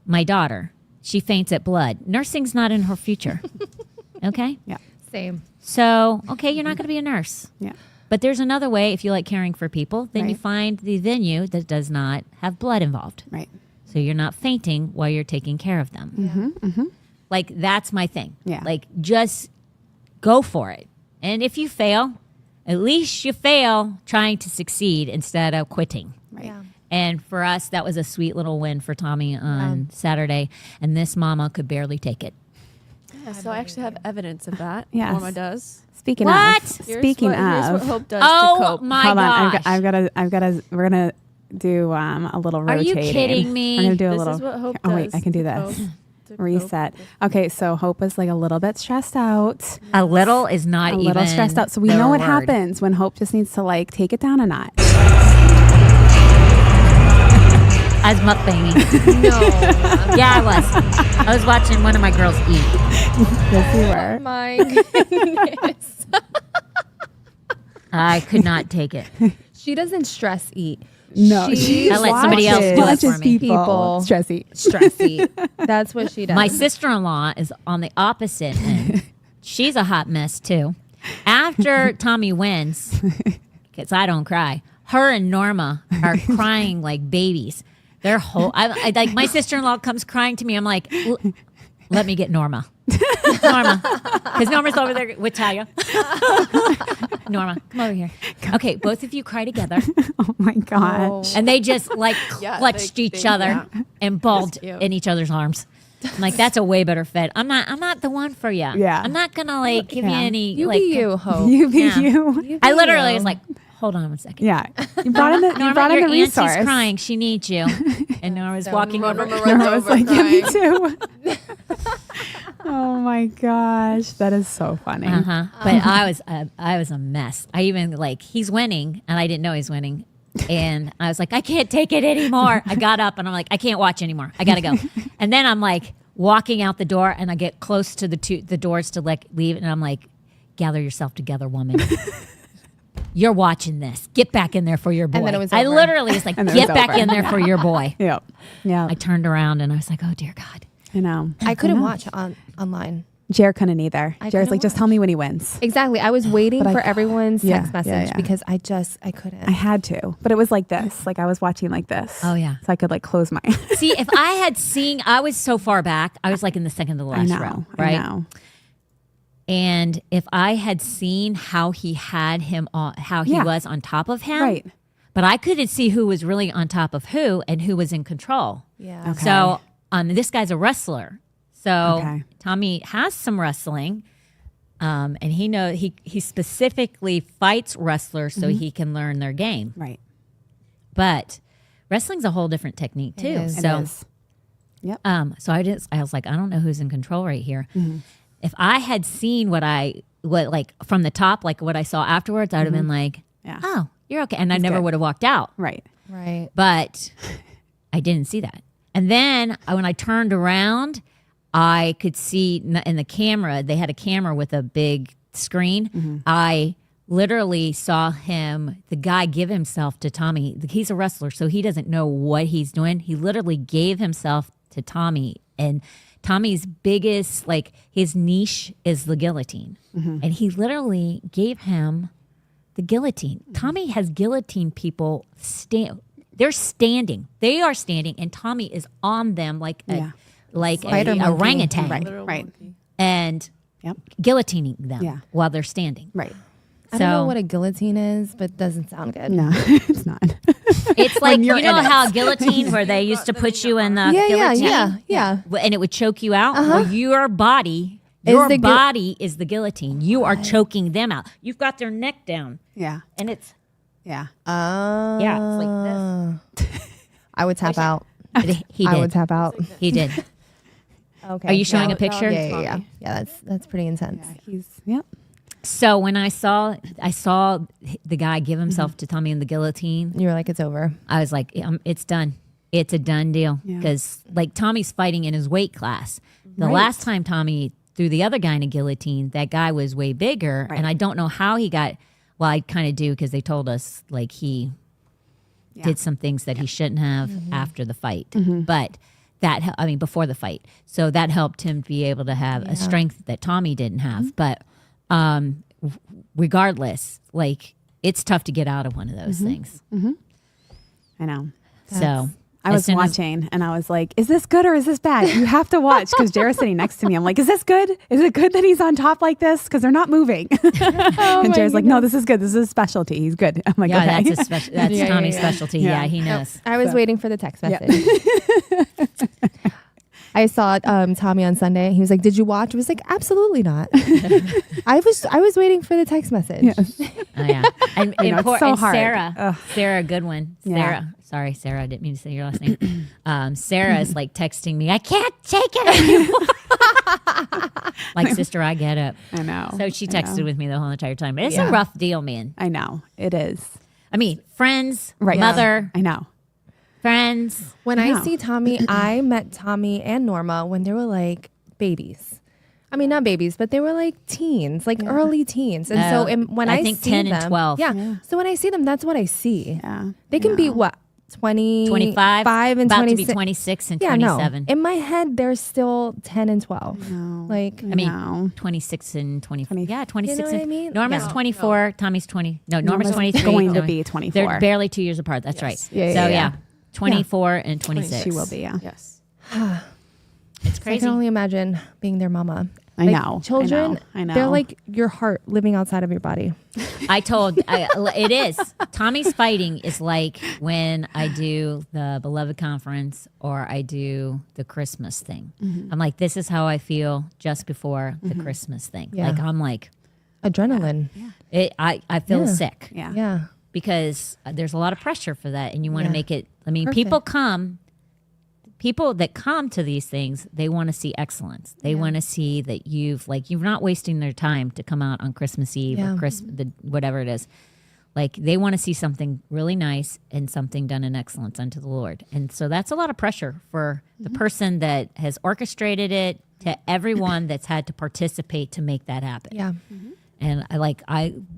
Speaker 1: my daughter, she faints at blood. Nursing's not in her future. Okay?
Speaker 2: Yeah.
Speaker 3: Same.
Speaker 1: So, okay, you're not going to be a nurse.
Speaker 2: Yeah.
Speaker 1: But there's another way if you like caring for people, then you find the venue that does not have blood involved.
Speaker 2: Right.
Speaker 1: So you're not fainting while you're taking care of them. Like, that's my thing.
Speaker 2: Yeah.
Speaker 1: Like, just go for it. And if you fail, at least you fail trying to succeed instead of quitting.
Speaker 2: Right.
Speaker 3: Yeah.
Speaker 1: And for us, that was a sweet little win for Tommy on Saturday. And this mama could barely take it.
Speaker 4: Yeah, so I actually have evidence of that.
Speaker 2: Yes.
Speaker 4: Mama does.
Speaker 2: Speaking
Speaker 1: What?
Speaker 2: of.
Speaker 4: Here's
Speaker 2: Speaking
Speaker 4: here's what
Speaker 2: of.
Speaker 4: Hope does
Speaker 1: Oh
Speaker 4: to cope.
Speaker 1: my
Speaker 2: Hold on.
Speaker 1: gosh.
Speaker 2: I've got to. We're gonna do a little
Speaker 1: Are you
Speaker 2: rotating.
Speaker 1: kidding me?
Speaker 2: We're gonna do a
Speaker 4: This
Speaker 2: little.
Speaker 4: is what Hope
Speaker 2: oh wait,
Speaker 4: does
Speaker 2: I can do
Speaker 4: to
Speaker 2: this.
Speaker 4: cope.
Speaker 2: Reset. Okay, so Hope is like a little bit stressed out.
Speaker 1: A little is not
Speaker 2: A
Speaker 1: even
Speaker 2: little stressed out. So we
Speaker 1: the
Speaker 2: know what
Speaker 1: word.
Speaker 2: happens when Hope just needs to like take it down a notch.
Speaker 1: I was mukbanging.
Speaker 3: No.
Speaker 1: Yeah, I was. I was watching one of my girls eat.
Speaker 2: Yes, you were.
Speaker 3: My goodness.
Speaker 1: I could not take it.
Speaker 3: She doesn't stress eat.
Speaker 2: No,
Speaker 3: She
Speaker 1: I let somebody else do it
Speaker 2: watches
Speaker 1: for me.
Speaker 2: people stress eat.
Speaker 3: stress eat. That's what she does.
Speaker 1: My sister-in-law is on the opposite end. She's a hot mess too. After Tommy wins, because I don't cry, her and Norma are crying like babies. Their whole, I like my sister-in-law comes crying to me. I'm like, let me get Norma. Norma, because Norma's over there with Talia. Norma, come over here. Okay, both of you cry together.
Speaker 2: Oh my gosh.
Speaker 1: And they just like
Speaker 4: Yeah,
Speaker 1: clutched
Speaker 4: they-
Speaker 1: each
Speaker 4: they-
Speaker 1: other
Speaker 4: yeah.
Speaker 1: and balled
Speaker 4: That's cute.
Speaker 1: in each other's arms. I'm like, that's a way better fit. I'm not the one for you.
Speaker 2: Yeah.
Speaker 1: I'm not gonna like give you
Speaker 2: Yeah.
Speaker 1: any.
Speaker 3: you
Speaker 1: like,
Speaker 3: be you, Hope.
Speaker 2: You be
Speaker 1: Yeah.
Speaker 2: you.
Speaker 3: You
Speaker 1: I
Speaker 3: be
Speaker 1: literally
Speaker 3: you.
Speaker 1: was like, hold on one second.
Speaker 2: Yeah. You brought in the, you
Speaker 1: Norma,
Speaker 2: brought in
Speaker 1: your
Speaker 2: the
Speaker 1: auntie's
Speaker 2: resource.
Speaker 1: crying. She needs you. And Norma was
Speaker 3: So
Speaker 1: walking over.
Speaker 4: Norma
Speaker 2: Norma
Speaker 4: runs
Speaker 2: was
Speaker 4: over
Speaker 2: like, yeah, me
Speaker 4: crying.
Speaker 2: too. Oh my gosh. That is so funny.
Speaker 1: But I was a mess. I even like he's winning, and I didn't know he's winning. And I was like, I can't take it anymore. I got up and I'm like, I can't watch anymore. I gotta go. And then I'm like walking out the door, and I get close to the doors to like leave, and I'm like, gather yourself together, woman. You're watching this. Get back in there for your boy.
Speaker 3: And then it was
Speaker 1: I
Speaker 3: over.
Speaker 1: literally was like,
Speaker 2: And then
Speaker 1: get
Speaker 2: it was
Speaker 1: back
Speaker 2: over.
Speaker 1: in there for your boy.
Speaker 2: Yep. Yeah.
Speaker 1: I turned around and I was like, oh dear God.
Speaker 2: I know.
Speaker 3: I couldn't
Speaker 2: know.
Speaker 3: watch online.
Speaker 2: Jared couldn't either.
Speaker 3: I
Speaker 2: Jared's
Speaker 3: couldn't
Speaker 2: like, just tell me when he wins.
Speaker 3: Exactly. I was waiting
Speaker 2: But
Speaker 3: for everyone's
Speaker 2: Yeah,
Speaker 3: text message
Speaker 2: yeah, yeah.
Speaker 3: because I couldn't.
Speaker 2: I had to, but it was like this. Like I was watching like this.
Speaker 1: Oh, yeah.
Speaker 2: So I could like close my eyes.
Speaker 1: See, if I had seen, I was so far back, I was like in the second to the
Speaker 2: I
Speaker 1: last
Speaker 2: know.
Speaker 1: row, right?
Speaker 2: I know.
Speaker 1: And if I had seen how he had him on, how he
Speaker 2: Yeah.
Speaker 1: was on top of him,
Speaker 2: Right.
Speaker 1: but I couldn't see who was really on top of who and who was in control.
Speaker 3: yeah.
Speaker 2: Okay.
Speaker 1: So this guy's a wrestler. So
Speaker 2: Okay.
Speaker 1: Tommy has some wrestling. And he specifically fights wrestlers so he can learn their game.
Speaker 2: Right.
Speaker 1: But wrestling's a whole different technique too.
Speaker 3: is.
Speaker 1: So
Speaker 2: it is. Yep.
Speaker 1: so I was like, I don't know who's in control right here.
Speaker 2: Mm-hmm.
Speaker 1: If I had seen what like from the top, like what I saw afterwards, I would have been like,
Speaker 2: Yeah.
Speaker 1: oh, you're okay. And I never
Speaker 2: good.
Speaker 1: would have walked out.
Speaker 2: Right.
Speaker 3: Right.
Speaker 1: But I didn't see that. And then when I turned around, I could see in the camera, they had a camera with a big screen.
Speaker 2: Mm-hmm.
Speaker 1: I literally saw the guy give himself to Tommy. He's a wrestler, so he doesn't know what he's doing. He literally gave himself to Tommy. And Tommy's biggest, like his niche is the guillotine.
Speaker 2: Mm-hmm.
Speaker 1: And he literally gave him the guillotine. Tommy has guillotined people they're standing. They are standing, and Tommy is on them like
Speaker 2: Yeah.
Speaker 1: a
Speaker 3: Spider monkey.
Speaker 1: orangutan,
Speaker 2: Right.
Speaker 4: Literal
Speaker 2: Right.
Speaker 4: monkey.
Speaker 1: and
Speaker 2: Yep.
Speaker 1: guillotining them
Speaker 2: Yeah.
Speaker 1: while they're standing.
Speaker 2: Right.
Speaker 3: I don't know
Speaker 1: So-
Speaker 3: what a guillotine is, but it doesn't sound good.
Speaker 2: No, it's not.
Speaker 1: It's like,
Speaker 2: you're
Speaker 1: you know
Speaker 2: in it.
Speaker 1: how guillotine, where they used to put you in the guillotine,
Speaker 3: Yeah.
Speaker 1: and it would choke you out. Well, your body,
Speaker 3: Is
Speaker 1: your
Speaker 3: the
Speaker 1: body is the guillotine. You are choking them out. You've got their neck down,
Speaker 2: Yeah.
Speaker 1: and it's
Speaker 2: Yeah.
Speaker 1: yeah, it's like
Speaker 3: I would tap out.
Speaker 1: this. He
Speaker 3: I would
Speaker 1: did.
Speaker 3: tap out.
Speaker 1: He did.
Speaker 3: Okay.
Speaker 1: Are you showing
Speaker 3: Yeah.
Speaker 1: a picture?
Speaker 3: Yeah. Yeah. That's pretty intense.
Speaker 2: Yep.
Speaker 1: So when I saw the guy give himself to Tommy in the guillotine,
Speaker 3: You were like, it's over.
Speaker 1: I was like, it's done. It's a done deal.
Speaker 2: Yeah.
Speaker 1: Because like Tommy's fighting in his weight class. The
Speaker 2: Right.
Speaker 1: last time Tommy threw the other guy in a guillotine, that guy was way bigger.
Speaker 2: Right.
Speaker 1: And I don't know how he got, well, I kind of do because they told us like he did some things that he shouldn't have after the fight. But before the fight. So that helped him be able to have a strength that Tommy didn't have. But regardless, like it's tough to get out of one of those things.
Speaker 2: I know.
Speaker 1: So
Speaker 2: I
Speaker 1: as
Speaker 2: was
Speaker 1: soon as-
Speaker 2: watching and I was like, is this good or is this bad? You have to watch because Jared's sitting next to me. I'm like, is this good? Is it good that he's on top like this? Because they're not moving. And Jared's like, no, this is good. This is his specialty. He's good. I'm like,
Speaker 1: yeah,
Speaker 2: okay.
Speaker 1: that's
Speaker 3: Yeah,
Speaker 1: Tommy's
Speaker 3: yeah, yeah.
Speaker 1: specialty.
Speaker 2: Yeah.
Speaker 1: Yeah, he knows.
Speaker 3: I was waiting for the text message. I saw Tommy on Sunday. He was like, "Did you watch?" I was like, "Absolutely not." I was waiting for the text message.
Speaker 2: Yes.
Speaker 1: Oh, yeah. And,
Speaker 2: I know, it's
Speaker 1: and
Speaker 2: so hard.
Speaker 1: Sarah,
Speaker 2: Ugh.
Speaker 1: Sarah Goodwin.
Speaker 2: Yeah.
Speaker 1: Sarah. Sorry, Sarah. I didn't mean to say your last name. Sarah is like texting me, I can't take it anymore. Like, sister, I get it.
Speaker 2: I know.
Speaker 1: So she
Speaker 2: I know.
Speaker 1: texted with me the whole entire time. But it's
Speaker 2: Yeah.
Speaker 1: a rough deal, man.
Speaker 2: I know. It is.
Speaker 1: I mean, friends,
Speaker 2: Right.
Speaker 1: mother,
Speaker 2: I know.
Speaker 1: friends.
Speaker 3: When I
Speaker 2: Yeah.
Speaker 3: see Tommy, I met Tommy and Norma when they were like babies. I mean, not babies, but they were like teens, like early teens. And so when I
Speaker 1: think
Speaker 3: see
Speaker 1: 10
Speaker 3: them,
Speaker 1: and 12.
Speaker 3: Yeah. So when I see them, that's what I see.
Speaker 2: Yeah.
Speaker 3: They can be what? 20,
Speaker 1: 25,
Speaker 3: 5 and
Speaker 1: about
Speaker 3: 26.
Speaker 1: to be 26 and
Speaker 3: Yeah,
Speaker 1: 27.
Speaker 3: no. In my head, they're still 10 and 12.
Speaker 2: No.
Speaker 3: Like,
Speaker 1: I mean,
Speaker 2: No.
Speaker 1: 26 and 20.
Speaker 2: 20.
Speaker 1: Yeah, 26
Speaker 3: You know what
Speaker 1: and
Speaker 3: I mean?
Speaker 1: Norma's
Speaker 3: Yeah.
Speaker 1: 24, Tommy's 20. No, Norma's 23.
Speaker 2: going to
Speaker 1: Tommy-
Speaker 2: be 24.
Speaker 1: They're barely 2 years apart. That's right.
Speaker 3: Yeah,
Speaker 1: so,
Speaker 3: yeah, yeah.
Speaker 1: 24 and 26.
Speaker 2: She will be, yeah.
Speaker 4: Yes.
Speaker 1: It's
Speaker 3: I
Speaker 1: crazy.
Speaker 3: can only imagine being their mama.
Speaker 2: I
Speaker 3: Like,
Speaker 2: know.
Speaker 3: Children,
Speaker 2: I know.
Speaker 3: they're like your heart living outside of your body.
Speaker 1: It is. Tommy's fighting is like when I do the Beloved Conference or I do the Christmas thing. I'm like, this is how I feel just before the Christmas thing.
Speaker 3: Yeah.
Speaker 1: Like, I'm like,
Speaker 3: Adrenaline.
Speaker 1: I feel
Speaker 3: Yeah.
Speaker 1: sick
Speaker 2: Yeah.
Speaker 3: Yeah.
Speaker 1: because there's a lot of pressure for that. And you want to
Speaker 3: Yeah.
Speaker 1: make it, I mean,
Speaker 3: Perfect.
Speaker 1: people that come to these things, they want to see excellence. They want to see that you're not wasting their time to come out on Christmas Eve
Speaker 3: Yeah.
Speaker 1: or whatever it is. Like, they want to see something really nice and something done in excellence unto the Lord. And so that's a lot of pressure for the person that has orchestrated it to everyone that's had to participate to make that happen.
Speaker 3: Yeah.
Speaker 1: And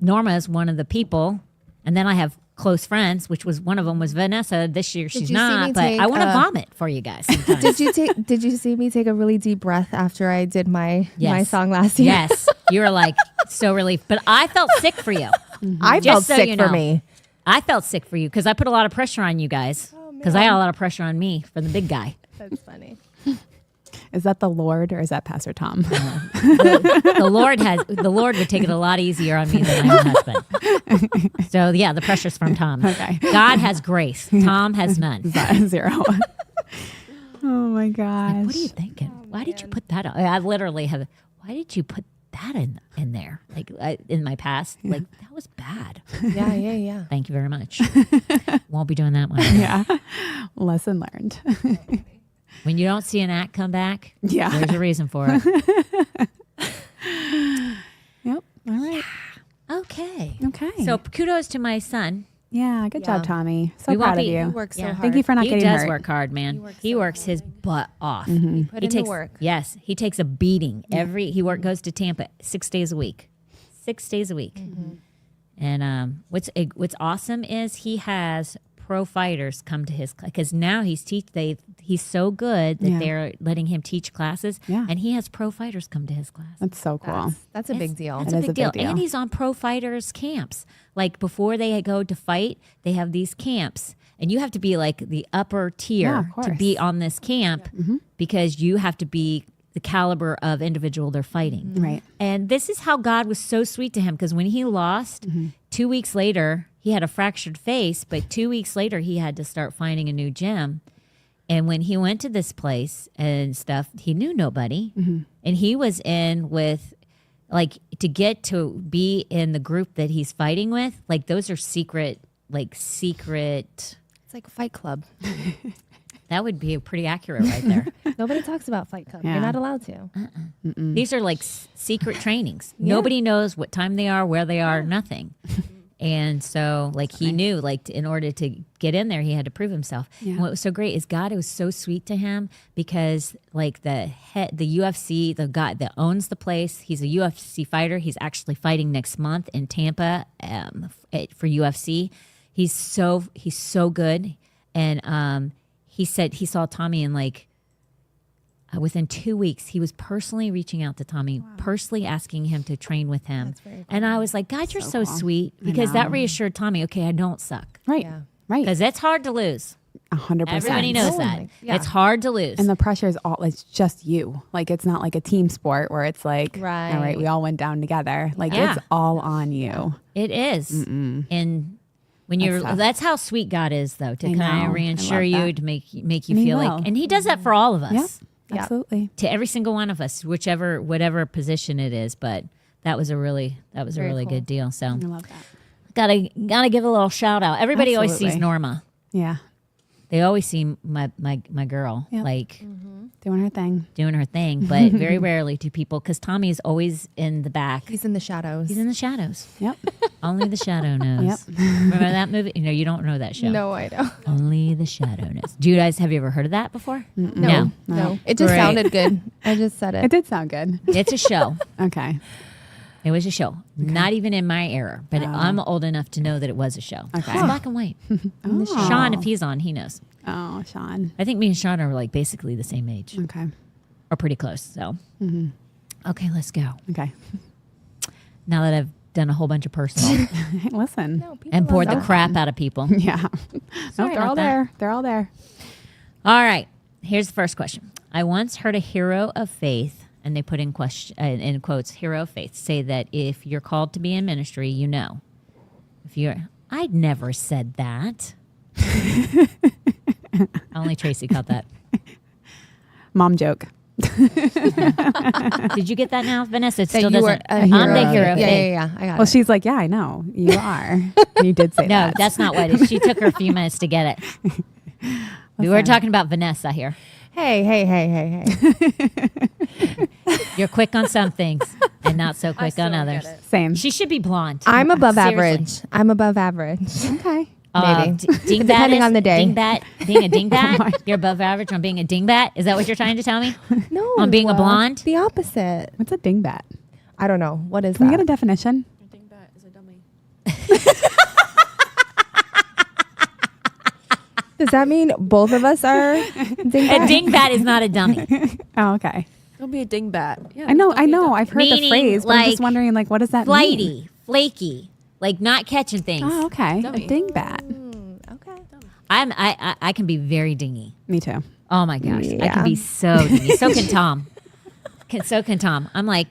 Speaker 1: Norma is one of the people. And then I have close friends, which was one of them was Vanessa. This year she's
Speaker 3: you see me
Speaker 1: not, but
Speaker 3: take
Speaker 1: I want to
Speaker 3: a-
Speaker 1: vomit for you guys sometimes.
Speaker 3: Did you see me take a really deep breath after I did my
Speaker 1: Yes.
Speaker 3: song last year?
Speaker 1: Yes, you were like so relieved, but I felt sick for you.
Speaker 3: I
Speaker 1: Just
Speaker 3: felt
Speaker 1: so
Speaker 3: sick
Speaker 1: you
Speaker 3: for
Speaker 1: know.
Speaker 3: me.
Speaker 1: I felt sick for you because I put a lot of pressure on you guys because I had a lot of pressure on me from the big guy.
Speaker 3: That's funny.
Speaker 2: Is that the Lord or is that Pastor Tom?
Speaker 1: The Lord would take it a lot easier on me than my own husband. So yeah, the pressure's from Tom.
Speaker 2: Okay.
Speaker 1: God has grace. Tom has none.
Speaker 2: 0. Oh my gosh.
Speaker 1: What are you thinking? Why did you put that on? I literally have. Why did you put that in there? Like in my past, like that was bad.
Speaker 3: Yeah.
Speaker 1: Thank you very much. Won't be doing that one.
Speaker 2: Yeah. Lesson learned.
Speaker 1: When you don't see an act come back,
Speaker 2: Yeah.
Speaker 1: there's a reason for it.
Speaker 2: Yep. All right.
Speaker 1: Okay.
Speaker 2: Okay.
Speaker 1: So kudos to my son.
Speaker 2: yeah, good job,
Speaker 3: Yeah.
Speaker 2: Tommy. So
Speaker 1: We won't
Speaker 2: proud of
Speaker 1: be-
Speaker 2: you.
Speaker 3: He works so
Speaker 1: Yeah.
Speaker 3: hard.
Speaker 2: Thank you for not
Speaker 1: He
Speaker 2: getting
Speaker 1: does
Speaker 2: hurt.
Speaker 1: work hard, man. He works his butt off.
Speaker 3: Put
Speaker 1: He
Speaker 3: in the
Speaker 1: takes
Speaker 3: work.
Speaker 1: Yes, he takes a beating goes to Tampa 6 days a week. 6 days a week. And what's awesome is he has pro fighters come to his because now he's so good that
Speaker 2: Yeah.
Speaker 1: they're letting him teach classes.
Speaker 2: Yeah.
Speaker 1: And he has pro fighters come to his class.
Speaker 2: That's so cool.
Speaker 3: That's a big deal.
Speaker 1: That's
Speaker 2: It
Speaker 1: a
Speaker 2: is
Speaker 1: big deal. And he's on pro fighters camps. Like before they go to fight, they have these camps. And you have to be like the upper tier
Speaker 2: of
Speaker 1: to be
Speaker 2: course.
Speaker 1: on this camp because you have to be the caliber of individual they're fighting.
Speaker 2: Right.
Speaker 1: And this is how God was so sweet to him because when he lost, 2 weeks later, he had a fractured face, but 2 weeks later, he had to start finding a new gym. And when he went to this place and stuff, he knew nobody. And he was in with, like, to get to be in the group that he's fighting with, like, those are secret.
Speaker 3: It's like Fight Club.
Speaker 1: That would be pretty accurate right there.
Speaker 3: Nobody talks about Fight Club.
Speaker 2: Yeah.
Speaker 3: You're not allowed to.
Speaker 1: These are like secret trainings. Nobody knows what time they are, where they are, nothing. And so, like, he knew, like, in order to get in there, he had to prove himself.
Speaker 2: Yeah.
Speaker 1: And what was so great is God was so sweet to him because, like, the UFC, the guy that owns the place, he's a UFC fighter. He's actually fighting next month in Tampa for UFC. He's so good. And he said he saw Tommy and, like, within 2 weeks, he was personally reaching out to Tommy, personally asking him to train with him.
Speaker 3: That's very cool.
Speaker 1: And I was like, God, you're so
Speaker 2: cool.
Speaker 1: sweet
Speaker 2: I
Speaker 1: because that
Speaker 2: know.
Speaker 1: reassured Tommy, okay, I don't suck.
Speaker 2: Right.
Speaker 3: Yeah.
Speaker 2: Right.
Speaker 1: Because it's hard to lose.
Speaker 2: 100%.
Speaker 1: Everybody knows
Speaker 3: Oh
Speaker 1: that.
Speaker 3: my- yeah.
Speaker 1: It's hard to lose.
Speaker 2: And the pressure is it's just you. Like, it's not like a team sport where it's like,
Speaker 3: Right.
Speaker 2: all right, we all went down together. Like,
Speaker 1: Yeah.
Speaker 2: it's all on you.
Speaker 1: It is. And when you're,
Speaker 2: tough.
Speaker 1: that's how sweet God is, though, to
Speaker 2: I
Speaker 1: kind
Speaker 2: know.
Speaker 1: of
Speaker 2: I
Speaker 1: reassure
Speaker 2: love
Speaker 1: you,
Speaker 2: that.
Speaker 1: to make you
Speaker 2: And he
Speaker 1: feel
Speaker 2: will.
Speaker 1: like, and he does that for all of us,
Speaker 2: Yep.
Speaker 3: Yeah.
Speaker 2: Absolutely.
Speaker 1: to every single one of us, whatever position it is. But that was a really
Speaker 3: Very cool.
Speaker 1: good deal. So
Speaker 2: I love that.
Speaker 1: gotta give a little shout out. Everybody always sees
Speaker 2: Absolutely.
Speaker 1: Norma.
Speaker 2: Yeah.
Speaker 1: They always see my girl
Speaker 2: Yep.
Speaker 1: like
Speaker 2: Doing her thing.
Speaker 1: doing her thing, but very rarely do people, because Tommy is always in the back.
Speaker 3: He's in the shadows.
Speaker 1: He's in the shadows.
Speaker 2: Yep.
Speaker 1: Only the shadow knows.
Speaker 2: Yep.
Speaker 1: Remember that movie? No, you don't know that show.
Speaker 3: No, I don't.
Speaker 1: Only the shadow knows. Do you guys, have you ever heard of that before?
Speaker 3: No. It just
Speaker 1: Great.
Speaker 3: sounded good. I just said
Speaker 2: It
Speaker 3: it.
Speaker 2: did sound good.
Speaker 1: It's a show.
Speaker 2: Okay.
Speaker 1: It was a show. Not even in my era, but I'm old enough to know that it was a show.
Speaker 2: Okay.
Speaker 1: It's black and white.
Speaker 2: Oh.
Speaker 1: Sean, if he's on, he knows.
Speaker 2: Oh, Sean.
Speaker 1: I think me and Sean are like basically the same age,
Speaker 2: Okay.
Speaker 1: or pretty close. So, okay, let's go.
Speaker 2: Okay.
Speaker 1: Now that I've done a whole bunch of personal
Speaker 2: Hey, listen.
Speaker 3: No, people
Speaker 1: and
Speaker 3: love
Speaker 1: bored the
Speaker 3: that.
Speaker 1: crap out of people.
Speaker 2: Yeah.
Speaker 1: Sorry
Speaker 2: Nope, they're all
Speaker 1: about that.
Speaker 2: there. They're all there.
Speaker 1: All right, here's the first question. I once heard a hero of faith, and they put in quotes, hero of faith, say that if you're called to be in ministry, you know. I'd never said that. Only Tracy caught that.
Speaker 2: Mom joke.
Speaker 1: Did you get that now, Vanessa? It
Speaker 3: That
Speaker 1: still
Speaker 3: you were
Speaker 1: doesn't.
Speaker 3: a
Speaker 1: I'm the
Speaker 2: hero.
Speaker 1: hero of
Speaker 3: Yeah,
Speaker 1: faith.
Speaker 3: yeah. I got
Speaker 2: Well,
Speaker 3: it.
Speaker 2: she's like, yeah, I know. You are. You did say
Speaker 1: No,
Speaker 2: that.
Speaker 1: that's not what it is. She took her a few minutes to get it. We were talking about Vanessa here.
Speaker 3: Hey.
Speaker 1: You're quick on some things and not so quick on others.
Speaker 2: Same.
Speaker 1: She should be blonde.
Speaker 3: I'm above
Speaker 1: Seriously.
Speaker 3: average. I'm above average.
Speaker 2: Okay.
Speaker 3: Maybe.
Speaker 1: Dingbat
Speaker 3: Depending
Speaker 1: is-
Speaker 3: on the day.
Speaker 1: Dingbat, being a dingbat, you're above average on being a dingbat. Is that what you're trying to tell me?
Speaker 3: No.
Speaker 1: On being a blonde?
Speaker 3: The opposite.
Speaker 2: What's a dingbat?
Speaker 3: I don't know. What is
Speaker 2: Can we
Speaker 3: that?
Speaker 2: get a definition?
Speaker 4: I think that is a dummy.
Speaker 3: Does that mean both of us are
Speaker 1: A
Speaker 3: dingbats?
Speaker 1: dingbat is not a dummy.
Speaker 2: Oh, okay.
Speaker 4: Don't be a dingbat. Yeah,
Speaker 2: I know.
Speaker 4: don't be a dummy.
Speaker 2: I've heard the
Speaker 1: Meaning,
Speaker 2: phrase, but I'm just
Speaker 1: like,
Speaker 2: wondering, like, what does that mean?
Speaker 1: Flighty, flaky, like not catching things.
Speaker 2: Oh, okay.
Speaker 4: Dummy.
Speaker 2: A dingbat.
Speaker 3: Okay.
Speaker 1: I can be very dingy.
Speaker 2: Me too.
Speaker 1: Oh my gosh, I
Speaker 3: Yeah.
Speaker 1: can be so dingy. So can Tom. So can Tom. I'm like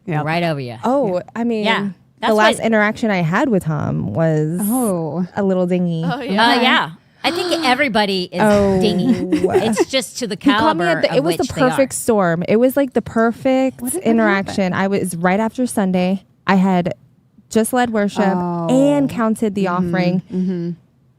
Speaker 2: Yep.
Speaker 1: right over you.
Speaker 3: Oh, I mean,
Speaker 1: Yeah, that's
Speaker 3: the last
Speaker 1: what-
Speaker 3: interaction I had with Tom was
Speaker 2: Oh.
Speaker 3: a little dingy.
Speaker 4: Oh yeah.
Speaker 1: Yeah. I think everybody is
Speaker 3: Oh.
Speaker 1: dingy. It's just to the
Speaker 3: He called me
Speaker 1: caliber
Speaker 3: at the, it
Speaker 1: of
Speaker 3: was the
Speaker 1: which they are.
Speaker 3: perfect storm. It was like the perfect
Speaker 2: What
Speaker 3: interaction. I was right after Sunday. I had just led worship
Speaker 2: Oh.
Speaker 3: and counted the offering.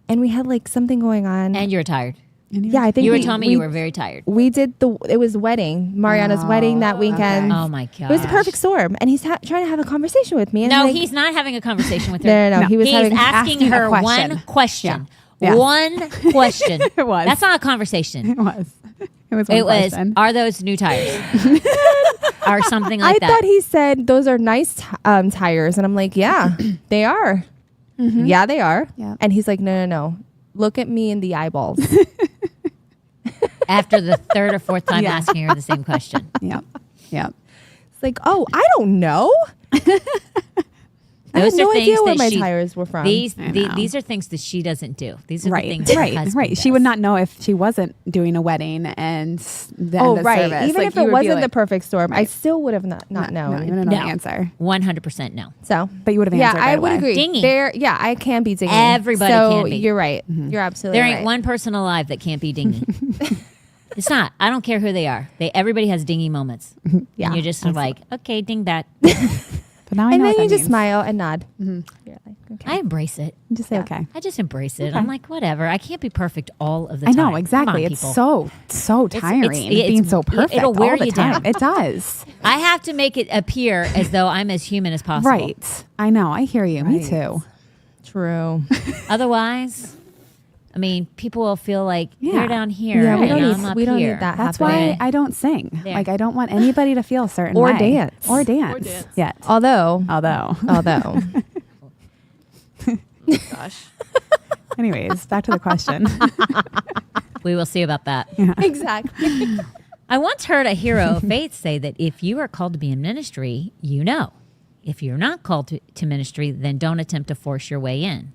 Speaker 3: And we had like something going on.
Speaker 1: And you're tired.
Speaker 3: yeah, I think
Speaker 1: You were
Speaker 3: we,
Speaker 1: telling me
Speaker 3: we,
Speaker 1: you were very tired.
Speaker 3: we did it was wedding, Mariana's wedding that weekend.
Speaker 1: Oh my god.
Speaker 3: It was the perfect storm. And he's trying to have a conversation with me. And
Speaker 1: No,
Speaker 3: like,
Speaker 1: he's not having a conversation with her.
Speaker 3: No.
Speaker 2: No.
Speaker 3: He was
Speaker 1: He's
Speaker 3: having
Speaker 1: asking
Speaker 2: asking a
Speaker 1: her
Speaker 2: question.
Speaker 1: one question.
Speaker 2: Yeah.
Speaker 1: One question.
Speaker 2: It was.
Speaker 1: That's not a conversation.
Speaker 2: It was. It was. One
Speaker 1: It was,
Speaker 2: question.
Speaker 1: are those new tires? Or something
Speaker 3: I
Speaker 1: like that.
Speaker 3: thought he said those are nice tires, and I'm like, yeah, they are. Yeah, they are.
Speaker 2: Yeah.
Speaker 3: And he's like, no. Look at me in the eyeballs.
Speaker 1: After the third or fourth time
Speaker 2: Yeah.
Speaker 1: asking her the same question.
Speaker 2: Yep. Yep.
Speaker 3: It's like, oh, I don't know. I
Speaker 1: Those
Speaker 3: had no
Speaker 1: are things
Speaker 3: idea where
Speaker 1: that
Speaker 3: my
Speaker 1: she-
Speaker 3: tires were from.
Speaker 1: These
Speaker 2: I know.
Speaker 1: these are things that she doesn't do. These are the things
Speaker 2: Right.
Speaker 1: that her
Speaker 2: Right.
Speaker 1: husband
Speaker 2: Right. She
Speaker 1: does.
Speaker 2: would not know if she wasn't doing a wedding and the
Speaker 3: oh,
Speaker 2: end of
Speaker 3: right.
Speaker 2: service.
Speaker 3: Even
Speaker 2: Like,
Speaker 3: if
Speaker 2: you
Speaker 3: it
Speaker 2: would be
Speaker 3: wasn't the
Speaker 2: like,
Speaker 3: perfect storm, I
Speaker 2: Right.
Speaker 3: still would have not known.
Speaker 2: No, you wouldn't know
Speaker 1: No.
Speaker 2: the answer.
Speaker 1: 100% no.
Speaker 3: So,
Speaker 2: But you would have
Speaker 3: yeah,
Speaker 2: answered
Speaker 3: I
Speaker 2: right
Speaker 3: would
Speaker 2: away.
Speaker 3: agree.
Speaker 1: Dingy.
Speaker 3: Yeah, I can be dingy.
Speaker 1: Everybody
Speaker 3: so
Speaker 1: can be.
Speaker 3: You're right. You're absolutely
Speaker 1: There
Speaker 3: right.
Speaker 1: ain't one person alive that can't be dingy. It's not. I don't care who they are. Everybody has dingy moments.
Speaker 3: Yeah.
Speaker 1: And you're just like, okay, dingbat.
Speaker 2: But now I
Speaker 3: And
Speaker 2: know
Speaker 3: then
Speaker 2: what
Speaker 3: you
Speaker 2: that
Speaker 3: just
Speaker 2: means.
Speaker 3: smile and nod. You're like, okay.
Speaker 1: I embrace it.
Speaker 2: You just say okay.
Speaker 1: I just embrace it.
Speaker 2: Okay.
Speaker 1: I'm like, whatever. I can't be perfect all of the
Speaker 2: I
Speaker 1: time.
Speaker 2: know
Speaker 1: Come
Speaker 2: exactly.
Speaker 1: on,
Speaker 2: It's
Speaker 1: people.
Speaker 2: so tiring
Speaker 1: it's-
Speaker 2: being so perfect.
Speaker 1: it'll wear
Speaker 2: all the
Speaker 1: you
Speaker 2: time.
Speaker 1: down.
Speaker 2: It does.
Speaker 1: I have to make it appear as though I'm as human as possible.
Speaker 2: Right. I know. I hear you. Me
Speaker 3: Right.
Speaker 2: too.
Speaker 3: True.
Speaker 1: Otherwise, I mean, people will feel like
Speaker 2: Yeah.
Speaker 1: you're down here
Speaker 3: Yeah, we
Speaker 1: and
Speaker 3: don't
Speaker 1: I'm
Speaker 3: need-
Speaker 1: up
Speaker 3: we don't need
Speaker 1: here.
Speaker 3: that.
Speaker 2: That's
Speaker 3: happening.
Speaker 2: why I don't sing.
Speaker 1: There.
Speaker 2: Like I don't want anybody to feel a certain
Speaker 3: Or
Speaker 2: way.
Speaker 3: dance.
Speaker 2: Or dance.
Speaker 4: dance.
Speaker 2: Yet.
Speaker 3: Although,
Speaker 2: Although.
Speaker 4: Gosh.
Speaker 2: Anyways, back to the question.
Speaker 1: We will see about that.
Speaker 3: exactly.
Speaker 1: I once heard a hero of faith say that if you are called to be in ministry, you know. If you're not called to ministry, then don't attempt to force your way in.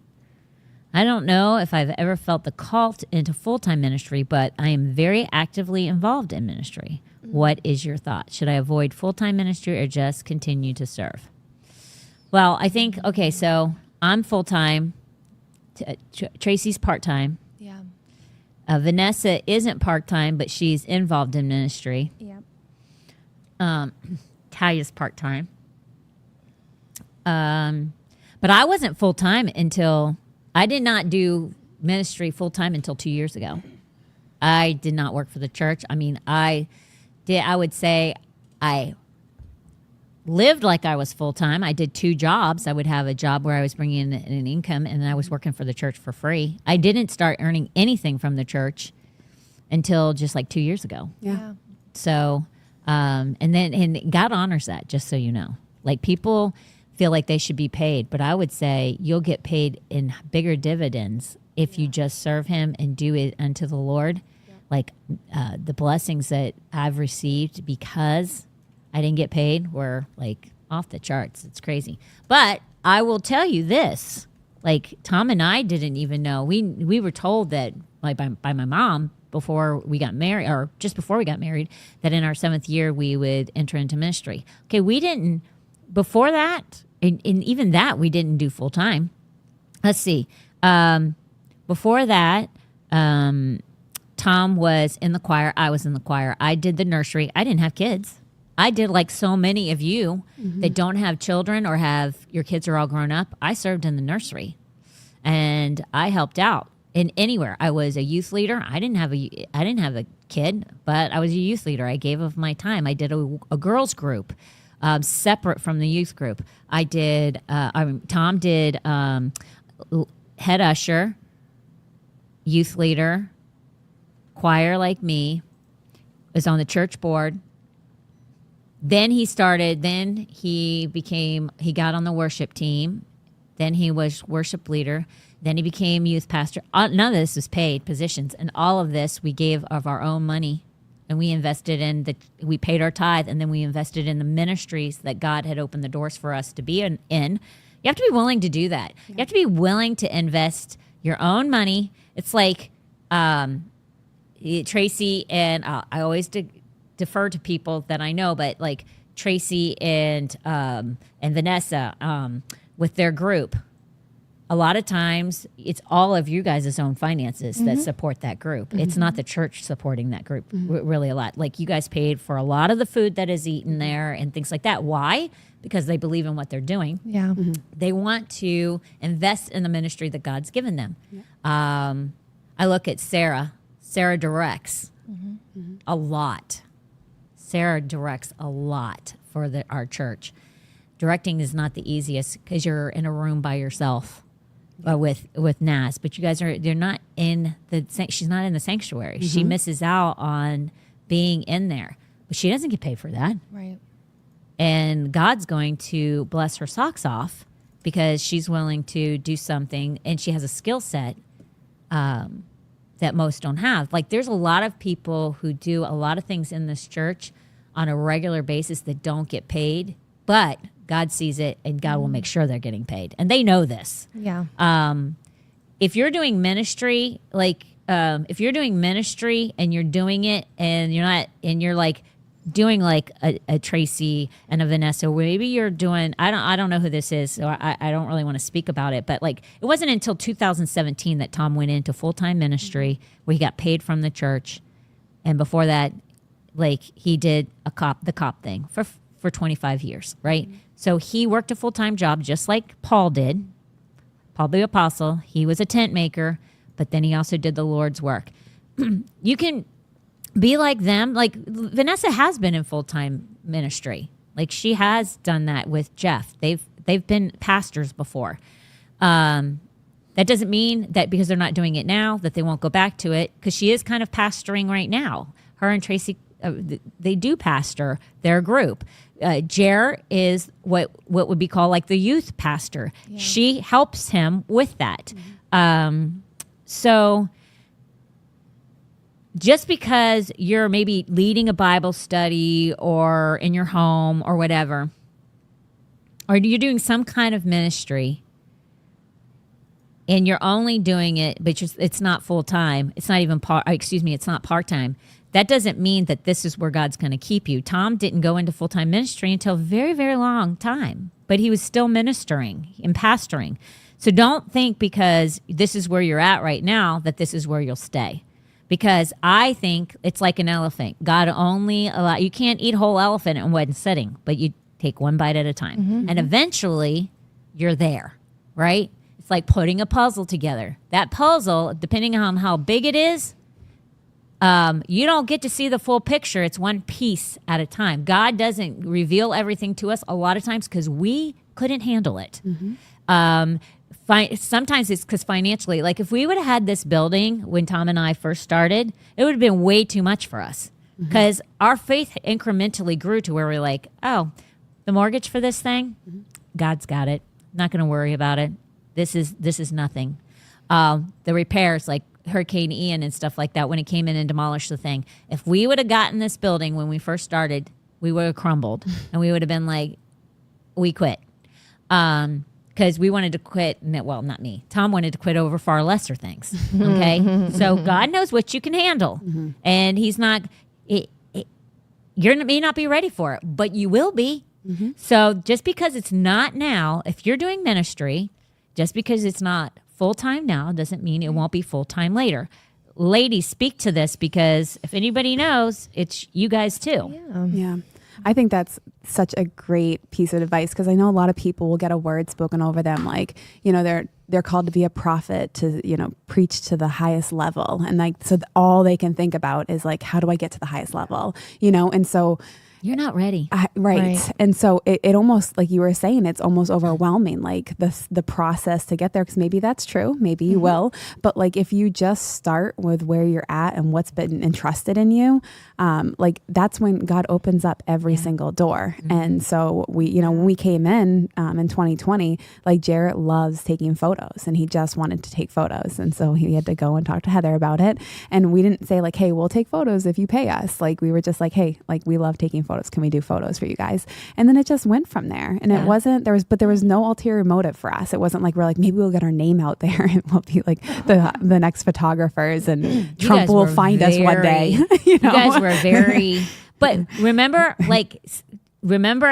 Speaker 1: I don't know if I've ever felt the call into full-time ministry, but I am very actively involved in ministry. What is your thought? Should I avoid full-time ministry or just continue to serve? Well, I think, okay, so I'm full-time. Tracy's part-time.
Speaker 3: Yeah.
Speaker 1: Vanessa isn't part-time, but she's involved in ministry.
Speaker 3: Yeah.
Speaker 1: Talia's part-time. But I wasn't full-time until... I did not do ministry full-time until 2 years ago. I did not work for the church. I mean, I would say I lived like I was full-time. I did 2 jobs. I would have a job where I was bringing in an income, and then I was working for the church for free. I didn't start earning anything from the church until just like 2 years ago.
Speaker 2: Yeah.
Speaker 1: So, and God honors that, just so you know. Like people feel like they should be paid, but I would say you'll get paid in bigger dividends if you just serve Him and do it unto the Lord. Like the blessings that I've received because I didn't get paid were like off the charts. It's crazy. But I will tell you this: like Tom and I didn't even know. We were told that like by my mom before we got married, or just before we got married, that in our 7th year we would enter into ministry. Okay, we didn't before that. And even that, we didn't do full time. Let's see. Before that, Tom was in the choir. I was in the choir. I did the nursery. I didn't have kids. I did like so many of you that don't have children or have your kids are all grown up. I served in the nursery, and I helped out in anywhere. I was a youth leader. I didn't have a kid, but I was a youth leader. I gave of my time. I did a girls group. Separate from the youth group. I did, Tom did head usher, youth leader, choir like me, was on the church board. Then he got on the worship team. Then he was worship leader. Then he became youth pastor. None of this was paid positions. And all of this we gave of our own money. And we invested we paid our tithe, and then we invested in the ministries that God had opened the doors for us to be in. You have to be willing to do that. You have to be willing to invest your own money. It's like Tracy and I always defer to people that I know, but like Tracy and Vanessa with their group. A lot of times, it's all of you guys' own finances that support that group. It's not the church supporting that group really a lot. Like, you guys paid for a lot of the food that is eaten there and things like that. Why? Because they believe in what they're doing.
Speaker 3: Yeah.
Speaker 1: They want to invest in the ministry that God's given them. Yeah. I look at Sarah. Sarah directs a lot. Sarah directs a lot for our church. Directing is not the easiest because you're in a room by yourself. With Nas, but you guys they're not in she's not in the sanctuary. She misses out on being in there, but she doesn't get paid for that.
Speaker 3: Right.
Speaker 1: And God's going to bless her socks off because she's willing to do something, and she has a skill set that most don't have. Like, there's a lot of people who do a lot of things in this church on a regular basis that don't get paid, but God sees it, and God will make sure they're getting paid. And they know this.
Speaker 3: Yeah.
Speaker 1: If you're doing ministry, if you're doing ministry and you're doing it and you're like doing like a Tracy and a Vanessa, or maybe you're doing, I don't know who this is, so I don't really want to speak about it, but like, it wasn't until 2017 that Tom went into full-time ministry where he got paid from the church. And before that, like, he did the cop thing for 25 years, right? So he worked a full-time job just like Paul did. Paul the Apostle. He was a tent maker, but then he also did the Lord's work. You can be like them. Like, Vanessa has been in full-time ministry. Like, she has done that with Jeff. They've been pastors before. That doesn't mean that because they're not doing it now that they won't go back to it, because she is kind of pastoring right now. Her and Tracy, they do pastor their group. Jer is what would be called like the youth pastor. Yeah. She helps him with that. So just because you're maybe leading a Bible study or in your home or whatever, or you're doing some kind of ministry and you're only doing it, but it's not full time. It's not even it's not part time. That doesn't mean that this is where God's going to keep you. Tom didn't go into full-time ministry until a very, very long time, but he was still ministering and pastoring. So don't think because this is where you're at right now that this is where you'll stay. Because I think it's like an elephant. God only you can't eat a whole elephant in one sitting, but you take one bite at a time. And eventually you're there, right? It's like putting a puzzle together. That puzzle, depending on how big it is, you don't get to see the full picture. It's one piece at a time. God doesn't reveal everything to us a lot of times because we couldn't handle it. Sometimes it's because financially, like if we would have had this building when Tom and I first started, it would have been way too much for us because our faith incrementally grew to where we're like, oh, the mortgage for this thing, God's got it. Not going to worry about it. This is nothing. The repairs, like Hurricane Ian and stuff like that, when it came in and demolished the thing. If we would have gotten this building when we first started, we would have crumbled and we would have been like, we quit. Because we wanted to quit. Well, not me. Tom wanted to quit over far lesser things. Okay. So God knows what you can handle. And he's not, you may not be ready for it, but you will be. So just because it's not now, if you're doing ministry, just because it's not full-time now doesn't mean it won't be full-time later. Ladies, speak to this because if anybody knows, it's you guys too.
Speaker 2: Yeah. I think that's such a great piece of advice because I know a lot of people will get a word spoken over them like, they're called to be a prophet, to, preach to the highest level. And like, so all they can think about is like, how do I get to the highest level? And so
Speaker 1: You're not ready.
Speaker 2: Right. And so it almost, like you were saying, it's almost overwhelming, like the process to get there, because maybe that's true. Maybe you will. But like if you just start with where you're at and what's been entrusted in you, like that's when God opens up every single door. And so we, when we came in 2020, like Jarrett loves taking photos and he just wanted to take photos. And so he had to go and talk to Heather about it. And we didn't say like, hey, we'll take photos if you pay us. Like we were just like, hey, like we love taking photos. Can we do photos for you guys? And then it just went from there. And it wasn't, there was no ulterior motive for us. It wasn't like, we're like, maybe we'll get our name out there and we'll be like the next photographers and Trump will find us one day. You
Speaker 1: guys were very, but remember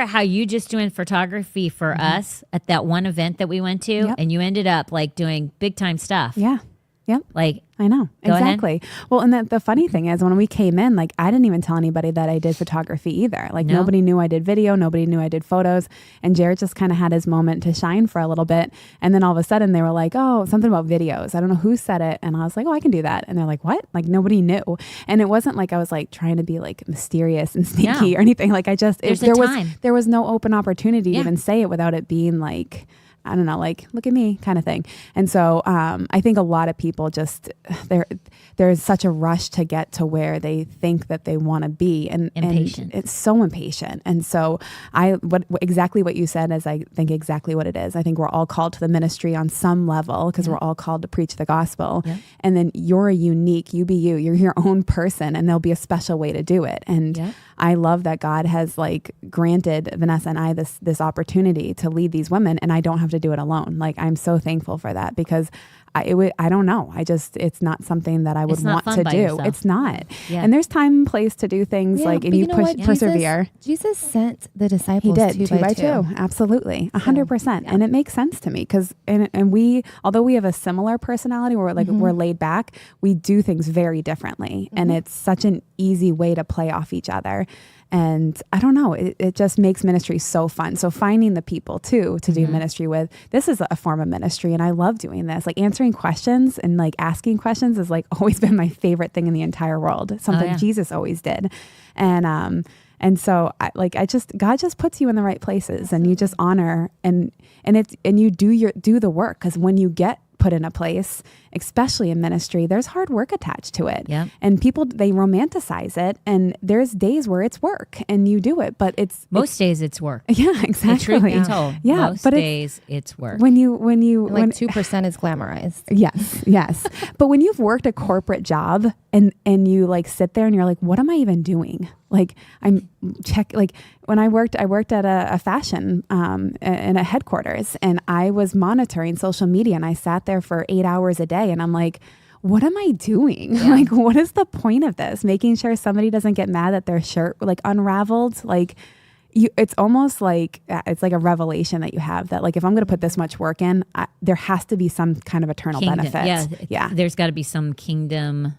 Speaker 1: how you just doing photography for us at that one event that we went to, and you ended up like doing big time stuff.
Speaker 2: Yeah. Yep.
Speaker 1: Like,
Speaker 2: I know. Exactly. Well, and the funny thing is when we came in, like I didn't even tell anybody that I did photography either. Like nobody knew I did video. Nobody knew I did photos. And Jared just kind of had his moment to shine for a little bit. And then all of a sudden they were like, oh, something about videos. I don't know who said it. And I was like, oh, I can do that. And they're like, what? Like nobody knew. And it wasn't like I was like trying to be like mysterious and sneaky or anything. Like I just, there was no open opportunity to even say it without it being like, I don't know, like, look at me kind of thing. And so I think a lot of people just, there's such a rush to get to where they think that they want to be. And it's so impatient. And so exactly what you said is I think exactly what it is. I think we're all called to the ministry on some level because we're all called to preach the gospel. Yeah. And then you're a unique, you be you, you're your own person, and there'll be a special way to do it. And I love that God has like granted Vanessa and I this opportunity to lead these women, and I don't have to do it alone. Like I'm so thankful for that because I don't know. It's not something that I would want to do. Yourself. It's not. Yeah. And there's time and place to do things and you persevere.
Speaker 3: Jesus sent the disciples.
Speaker 2: He did two by two. Absolutely. 100%. And it makes sense to me because, and we, although we have a similar personality where we're laid back, we do things very differently. And it's such an easy way to play off each other. And I don't know, it just makes ministry so fun. So finding the people too to do ministry with, this is a form of ministry. And I love doing this, like answering questions and like asking questions has like always been my favorite thing in the entire world. Something Jesus always did. And so God just puts you in the right places and you just honor and you do the work. Cause when you get put in a place, especially in ministry, there's hard work attached to it. Yeah. And people, they romanticize it, and there's days where it's work and you do it, but
Speaker 1: most days it's work.
Speaker 2: Yeah, exactly.
Speaker 1: The truth be told, most days it's work.
Speaker 2: When
Speaker 3: 2% is glamorized.
Speaker 2: Yes. But when you've worked a corporate job and you like sit there and you're like, what am I even doing? Like when I worked at a fashion in a headquarters, and I was monitoring social media, and I sat there for 8 hours a day, and I'm like, what am I doing? Yeah. Like, what is the point of this? Making sure somebody doesn't get mad that their shirt like unraveled. Like it's almost like it's like a revelation that you have that like, if I'm going to put this much work in, there has to be some kind of eternal benefit.
Speaker 1: Yeah. There's got to be some kingdom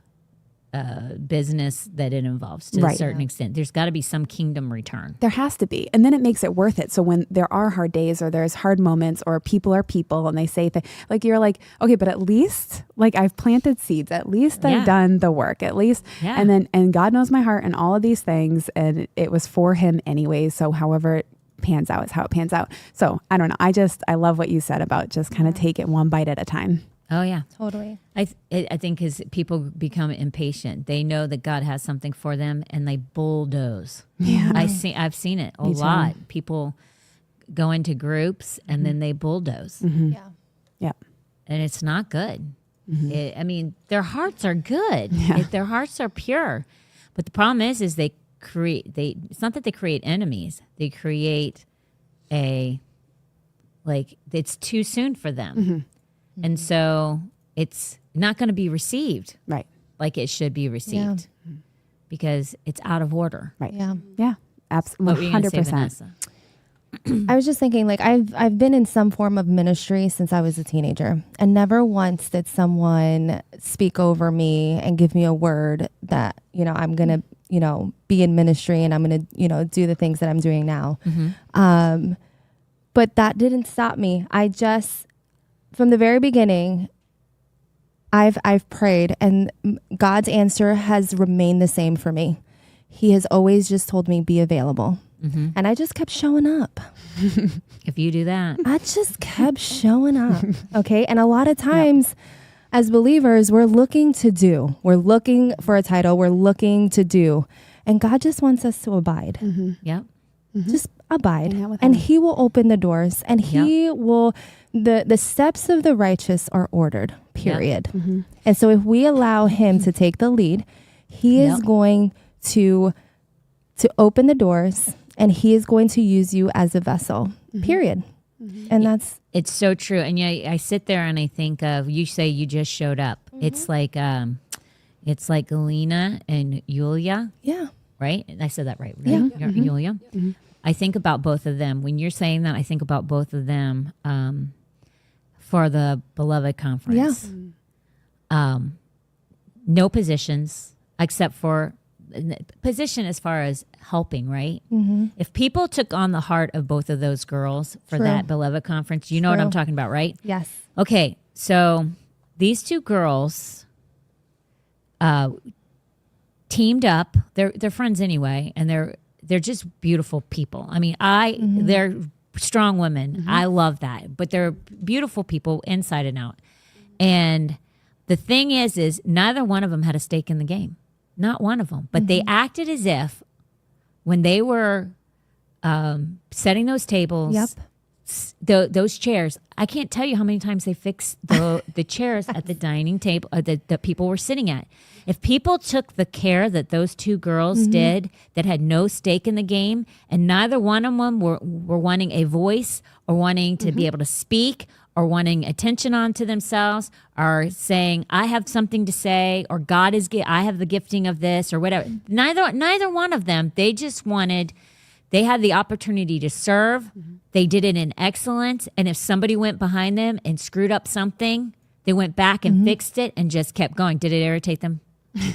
Speaker 1: business that it involves to a certain extent. There's got to be some kingdom return.
Speaker 2: There has to be. And then it makes it worth it. So when there are hard days or there's hard moments or people are people and they say things like, you're like, okay, but at least like I've planted seeds, at least I've done the work, at least. Yeah. And God knows my heart and all of these things. And it was for him anyways. So however it pans out is how it pans out. So I don't know. I love what you said about just kind of take it one bite at a time.
Speaker 1: Oh yeah,
Speaker 3: totally.
Speaker 1: I think because people become impatient, they know that God has something for them, and they bulldoze. Yeah, I've seen it a lot. People go into groups and then they bulldoze. Mm-hmm.
Speaker 2: Yeah,
Speaker 1: and it's not good. Mm-hmm. Their hearts are good. Yeah. Their hearts are pure, but the problem is they create. It's not that they create enemies. They create it's too soon for them. Mm-hmm. And so it's not going to be received like it should be received because it's out of order.
Speaker 2: Right. Yeah. Yeah. Absolutely. 100%.
Speaker 3: I was just thinking, like, I've been in some form of ministry since I was a teenager, and never once did someone speak over me and give me a word that, I'm going to, be in ministry and I'm going to, do the things that I'm doing now. Mm-hmm. But that didn't stop me. From the very beginning, I've prayed, and God's answer has remained the same for me. he has always just told me, be available. And I just kept showing up.
Speaker 1: If you do that,
Speaker 3: I just kept showing up. Okay. And a lot of times as believers, we're looking to do. We're looking for a title. We're looking to do. And God just wants us to abide.
Speaker 1: yep.
Speaker 3: Just abide.
Speaker 2: Hang out with
Speaker 3: And
Speaker 2: him.
Speaker 3: he will open the doors. And he will, the steps of the righteous are ordered, period. And so if we allow him to take the lead, he is going to open the doors, and he is going to use you as a vessel, period. And that's,
Speaker 1: It's so true. And yeah, I sit there and I think of, you say you just showed up. It's like Lena and Yulia,
Speaker 3: yeah.
Speaker 1: right? I said that right?
Speaker 3: Yeah.
Speaker 1: Yulia. I think about both of them. When you're saying that, I think about both of them for the Beloved Conference. No positions except for position as far as helping, right? If people took on the heart of both of those girls for
Speaker 3: True.
Speaker 1: that Beloved Conference, you know what I'm talking about, right?
Speaker 3: Yes.
Speaker 1: Okay, so these two girls teamed up. They're friends anyway, and they're just beautiful people. I mean, they're strong women. I love that. But they're beautiful people inside and out. And the thing is neither one of them had a stake in the game. Not one of them. But they acted as if when they were setting those tables, those chairs, I can't tell you how many times they fixed the chairs at the dining table that people were sitting at. If people took the care that those two girls did that had no stake in the game, and neither one of them were wanting a voice or wanting to be able to speak or wanting attention onto themselves or saying, I have something to say, or I have the gifting of this or whatever. Neither one of them, they just wanted, they had the opportunity to serve. They did it in excellence. And if somebody went behind them and screwed up something, they went back and fixed it and just kept going. Did it irritate them?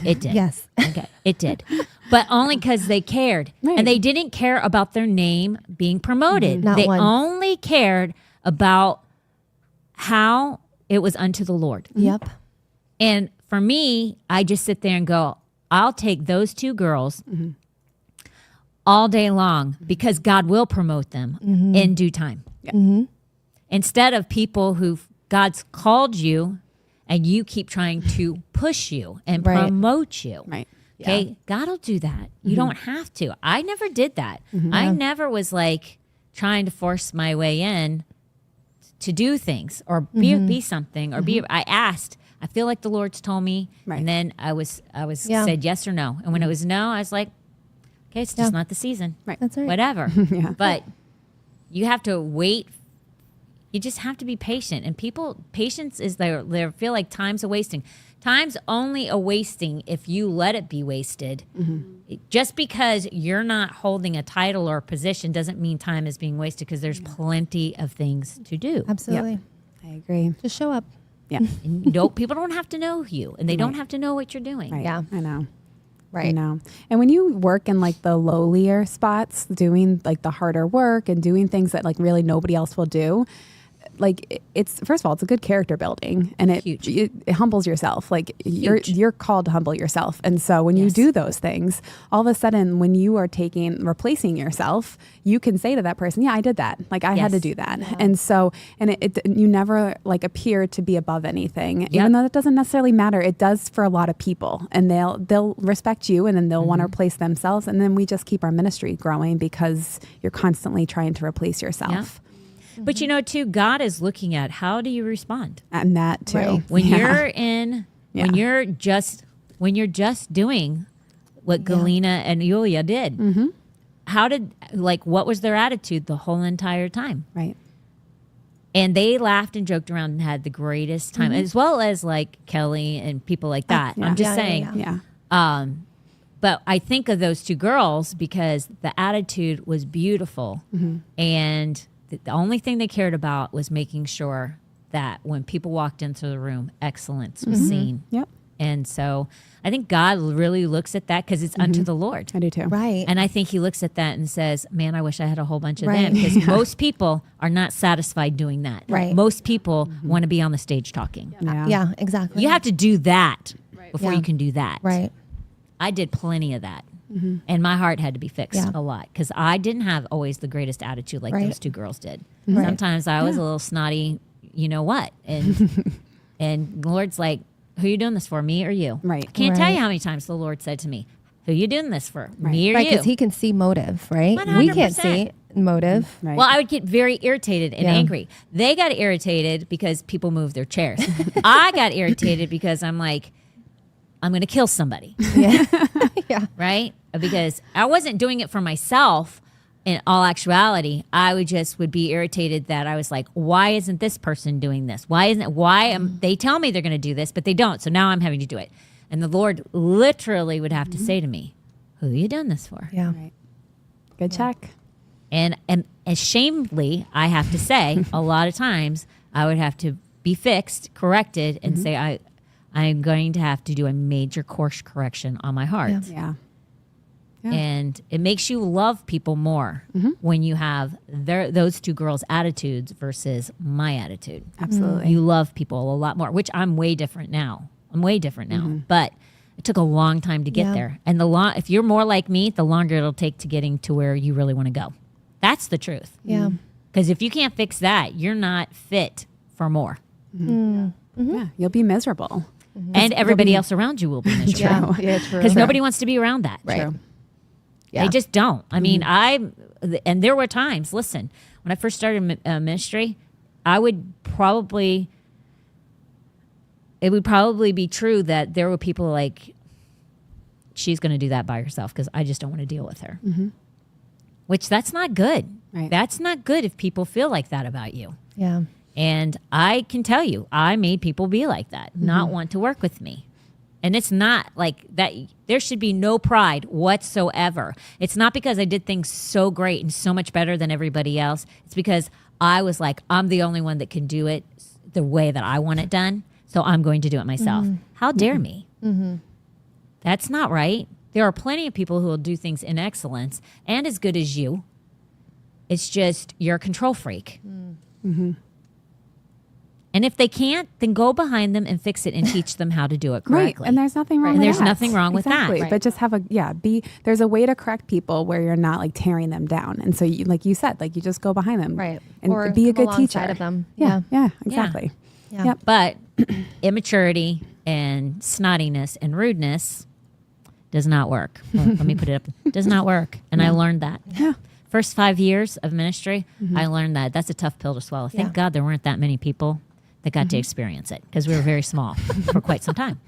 Speaker 1: It did.
Speaker 3: Yes.
Speaker 1: Okay, it did. But only because they cared.
Speaker 2: Right.
Speaker 1: And they didn't care about their name being promoted.
Speaker 3: Not
Speaker 1: They
Speaker 3: once.
Speaker 1: only cared about how it was unto the Lord.
Speaker 3: Yep.
Speaker 1: And for me, I just sit there and go, I'll take those two girls all day long because God will promote them in due time. Instead of people who God's called you and you keep trying to push you and
Speaker 3: Right.
Speaker 1: promote you.
Speaker 2: Right.
Speaker 1: Okay, God will do that. You don't have to. I never did that. I never was like trying to force my way in to do things or be something or be. I asked. I feel like the Lord's told me,
Speaker 2: Right.
Speaker 1: and then I was
Speaker 3: Yeah.
Speaker 1: said yes or no. And when it was no, I was like, okay, it's just not the season.
Speaker 2: Right.
Speaker 3: That's right.
Speaker 1: Whatever.
Speaker 2: Yeah.
Speaker 1: But you have to wait. You just have to be patient. And patience is they feel like time's a wasting. Time's only a wasting if you let it be wasted. Just because you're not holding a title or a position doesn't mean time is being wasted because there's plenty of things to do.
Speaker 3: Absolutely.
Speaker 2: I agree.
Speaker 3: Just show up.
Speaker 2: Yeah.
Speaker 1: And people don't have to know you, and they don't have to know what you're doing.
Speaker 2: Right.
Speaker 3: Yeah.
Speaker 2: I know.
Speaker 3: Right.
Speaker 2: I know. And when you work in like the lowlier spots, doing like the harder work and doing things that like really nobody else will do, like it's first of all, it's a good character building, and
Speaker 1: Huge.
Speaker 2: it humbles yourself. Like
Speaker 1: Huge.
Speaker 2: you're called to humble yourself, and so when you do those things, all of a sudden when you are replacing yourself, you can say to that person, "Yeah, I did that. Like I had to
Speaker 1: Yes.
Speaker 2: do that." And so you never like appear to be above anything, even though that doesn't necessarily matter. It does for a lot of people, and they'll respect you, and then they'll want to replace themselves, and then we just keep our ministry growing because you're constantly trying to replace yourself.
Speaker 1: But you know, too, God is looking at how do you respond
Speaker 2: And that too.
Speaker 3: Right.
Speaker 1: when
Speaker 2: Yeah.
Speaker 1: when you're just doing what Galena and Yulia did. What was their attitude the whole entire time?
Speaker 2: Right.
Speaker 1: And they laughed and joked around and had the greatest time, as well as like Kelly and people like that.
Speaker 2: yeah.
Speaker 1: I'm just
Speaker 3: Yeah,
Speaker 1: saying.
Speaker 2: Yeah.
Speaker 1: But I think of those two girls because the attitude was beautiful. And the only thing they cared about was making sure that when people walked into the room, excellence was seen.
Speaker 2: Yep.
Speaker 1: And so I think God really looks at that because it's unto the Lord.
Speaker 2: I do too.
Speaker 3: Right.
Speaker 1: And I think he looks at that and says, man, I wish I had a whole bunch of
Speaker 3: Right.
Speaker 1: them. Because most people are not satisfied doing that.
Speaker 3: Right.
Speaker 1: Most people want to be on the stage talking.
Speaker 2: Yeah.
Speaker 3: Yeah, exactly.
Speaker 1: You have to do that before
Speaker 3: Yeah.
Speaker 1: you can do that.
Speaker 3: Right.
Speaker 1: I did plenty of that. And my heart had to be fixed
Speaker 3: Yeah.
Speaker 1: a lot because I didn't have always the greatest attitude like
Speaker 3: Right.
Speaker 1: those two girls did.
Speaker 3: Right.
Speaker 1: Sometimes I was a little snotty, you know what? And and the Lord's like, who are you doing this for, me or you?
Speaker 2: Right.
Speaker 1: I can't tell
Speaker 3: Right.
Speaker 1: you how many times the Lord said to me, who are you doing this for, me or
Speaker 3: Right,
Speaker 1: you?
Speaker 3: because he can see motive, right? We can't
Speaker 1: 100%.
Speaker 3: see motive.
Speaker 2: Right.
Speaker 1: Well, I would get very irritated and
Speaker 3: Yeah.
Speaker 1: angry. They got irritated because people moved their chairs. I got irritated because I'm like, I'm going to kill somebody,
Speaker 3: Yeah. Yeah.
Speaker 1: right? Because I wasn't doing it for myself. In all actuality, I would be irritated that I was like, why isn't this person doing this? They tell me they're going to do this, but they don't. So now I'm having to do it. And the Lord literally would have to say to me, who are you doing this for?
Speaker 3: Yeah.
Speaker 2: Right. Good check.
Speaker 1: And ashamedly, I have to say, a lot of times I would have to be fixed, corrected, and say, I'm going to have to do a major course correction on my heart.
Speaker 3: Yeah.
Speaker 2: Yeah.
Speaker 1: And it makes you love people more when you have those two girls' attitudes versus my attitude.
Speaker 2: Absolutely.
Speaker 1: You love people a lot more, which I'm way different now. But it took a long time to get
Speaker 3: Yeah.
Speaker 1: there. And if you're more like me, the longer it'll take to getting to where you really want to go. That's the truth.
Speaker 3: Yeah.
Speaker 1: Because if you can't fix that, you're not fit for more.
Speaker 2: Yeah. You'll be miserable.
Speaker 1: And everybody else around you will be miserable.
Speaker 3: Yeah. Yeah. True.
Speaker 1: Because nobody wants to be around that.
Speaker 3: Right.
Speaker 2: True.
Speaker 3: Yeah.
Speaker 1: They just don't. I mean, and there were times, listen, when I first started ministry, it would probably be true that there were people like, she's going to do that by herself because I just don't want to deal with her. Which that's not good.
Speaker 2: Right.
Speaker 1: That's not good if people feel like that about you.
Speaker 3: Yeah.
Speaker 1: And I can tell you, I made people be like that, not want to work with me. And it's not like that. There should be no pride whatsoever. It's not because I did things so great and so much better than everybody else. It's because I was like, I'm the only one that can do it the way that I want it done. So I'm going to do it myself. How dare me? That's not right. There are plenty of people who will do things in excellence and as good as you. It's just you're a control freak. And if they can't, then go behind them and fix it and teach them how to do it correctly.
Speaker 2: Right. And there's nothing wrong
Speaker 1: And
Speaker 2: with
Speaker 1: there's
Speaker 2: that.
Speaker 1: nothing wrong with that.
Speaker 2: Exactly.
Speaker 1: Right.
Speaker 2: But just have there's a way to correct people where you're not like tearing them down. And so you, like you said, like you just go behind them.
Speaker 3: Right.
Speaker 2: And
Speaker 3: Or
Speaker 2: be a
Speaker 3: come
Speaker 2: good teacher.
Speaker 3: alongside of them.
Speaker 2: Yeah. Yeah. Exactly.
Speaker 3: Yeah.
Speaker 2: Yep.
Speaker 1: But immaturity and snottiness and rudeness does not work. Well, let me put it up. Does not work. And I learned that.
Speaker 2: Yeah.
Speaker 1: First 5 years of ministry, I learned that. That's a tough pill to swallow. Thank
Speaker 3: Yeah.
Speaker 1: God there weren't that many people that got to experience it because we were very small for quite some time.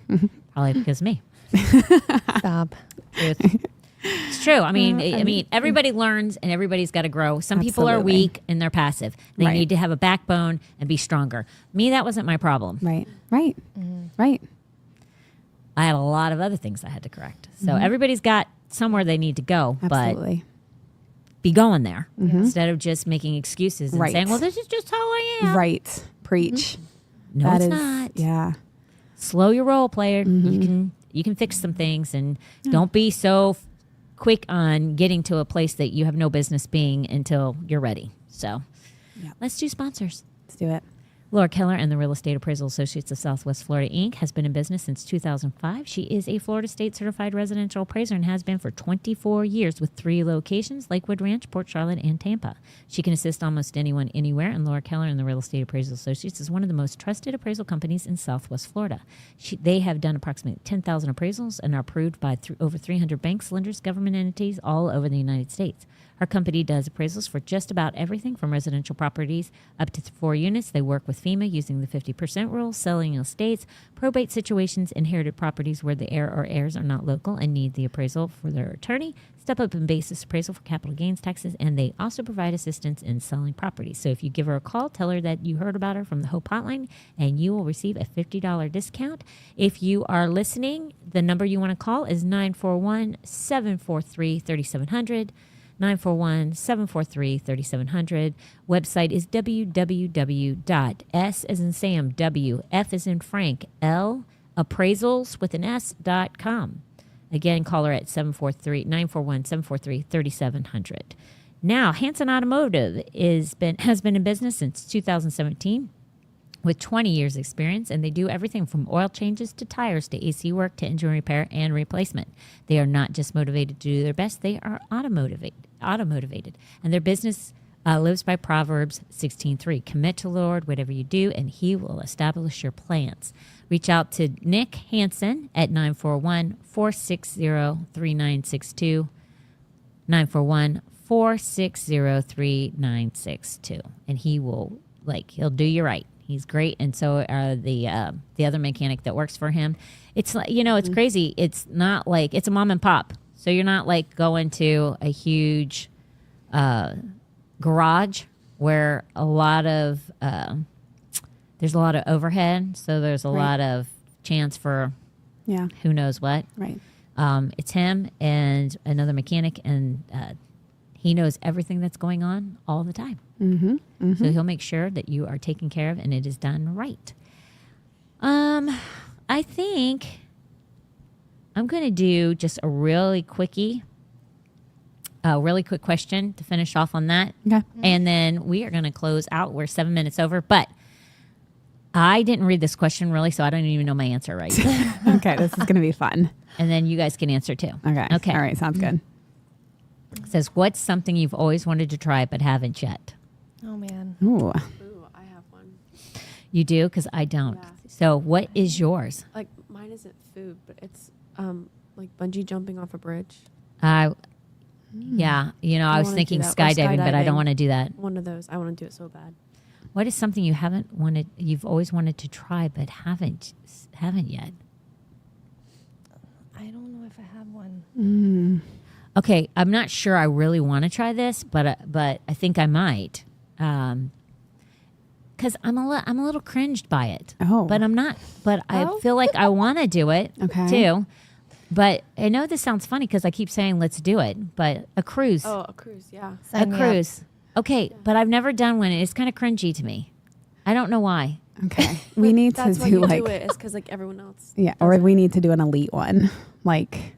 Speaker 1: Probably because of me.
Speaker 3: Stop.
Speaker 1: It's true. I mean, everybody learns and everybody's got to grow. Some people are
Speaker 2: Absolutely.
Speaker 1: weak and they're passive. They
Speaker 2: Right.
Speaker 1: need to have a backbone and be stronger. Me, that wasn't my problem.
Speaker 2: Right. Right. Right.
Speaker 1: I had a lot of other things I had to correct. So everybody's got somewhere they need to go,
Speaker 2: Absolutely.
Speaker 1: but be going there instead of just making excuses and
Speaker 2: Right.
Speaker 1: saying, well, this is just how I am.
Speaker 2: Right. Preach.
Speaker 1: No,
Speaker 2: That
Speaker 1: it's
Speaker 2: is-
Speaker 1: not.
Speaker 2: Yeah.
Speaker 1: Slow your roll, player. You can fix some things and don't be so quick on getting to a place that you have no business being until you're ready. So
Speaker 2: Yep.
Speaker 1: let's do sponsors.
Speaker 2: Let's do it.
Speaker 1: Laura Keller and the Real Estate Appraisal Associates of Southwest Florida, Inc. has been in business since 2005. She is a Florida State Certified Residential Appraiser and has been for 24 years with 3 locations, Lakewood Ranch, Port Charlotte, and Tampa. She can assist almost anyone, anywhere, and Laura Keller and the Real Estate Appraisal Associates is one of the most trusted appraisal companies in Southwest Florida. They have done approximately 10,000 appraisals and are approved by over 300 banks, lenders, government entities all over the United States. Her company does appraisals for just about everything from residential properties up to 4 units. They work with FEMA using the 50% rule, selling estates, probate situations, inherited properties where the heir or heirs are not local and need the appraisal for their attorney, step-up and basis appraisal for capital gains taxes, and they also provide assistance in selling properties. So if you give her a call, tell her that you heard about her from the Hope Hotline, and you will receive a $50 discount. If you are listening, the number you want to call is 941-743-3700. 941-743-3700. Website is www.s as in Sam, W, F as in Frank, L, appraisals with an S.com. Again, call her at 941-743-3700. Now, Hanson Automotive has been in business since 2017. with 20 years experience, and they do everything from oil changes to tires to AC work to engine repair and replacement. They are not just motivated to do their best, they are automotivated. And their business lives by Proverbs 16:3. Commit to the Lord whatever you do, and he will establish your plans. Reach out to Nick Hansen at 941-460-3962, 941-460-3962. And he will, he'll do you right. He's great, and so are the other mechanic that works for him. It's like, it's crazy. It's not like it's a mom and pop, so you're not like going to a huge garage where a lot of there's a lot of overhead, so there's a lot of chance for who knows what.
Speaker 2: Right.
Speaker 1: It's him and another mechanic, and he knows everything that's going on all the time.
Speaker 2: Mm-hmm. Mm-hmm.
Speaker 1: So he'll make sure that you are taken care of and it is done right. I think I'm going to do just a really quick question to finish off on that.
Speaker 2: Okay.
Speaker 1: And then we are going to close out. We're 7 minutes over, but I didn't read this question really, so I don't even know my answer right.
Speaker 2: Okay, this is going to be fun.
Speaker 1: And then you guys can answer too.
Speaker 2: Okay. All right, sounds good.
Speaker 1: It says, what's something you've always wanted to try but haven't yet?
Speaker 3: Oh man.
Speaker 2: Ooh.
Speaker 4: Ooh, I have one.
Speaker 1: You do? Because I don't.
Speaker 4: Yeah.
Speaker 1: So what is yours?
Speaker 4: Like mine isn't food, but it's like bungee jumping off a bridge.
Speaker 1: Yeah, I was
Speaker 4: I wanna do
Speaker 1: thinking
Speaker 4: that. Or
Speaker 1: skydiving, but I don't
Speaker 4: skydiving.
Speaker 1: want to do that.
Speaker 4: One of those. I want to do it so bad.
Speaker 1: What is something you've always wanted to try but haven't yet?
Speaker 3: I don't know if I have one.
Speaker 1: Okay, I'm not sure I really want to try this, but I think I might, because I'm a little cringed by it.
Speaker 2: Oh.
Speaker 1: But I'm not. But I
Speaker 3: Oh.
Speaker 1: feel like I want to do it
Speaker 2: Okay.
Speaker 1: too. But I know this sounds funny because I keep saying let's do it. But a cruise,
Speaker 4: Oh, a cruise. Yeah.
Speaker 3: Sign me up.
Speaker 1: cruise. Okay, but I've never done one. It's kind of cringy to me. I don't know why.
Speaker 2: Okay. We need to
Speaker 4: That's why
Speaker 2: do
Speaker 4: you
Speaker 2: like
Speaker 4: do it. Is because like everyone else.
Speaker 2: yeah, or we need to do an elite one. Like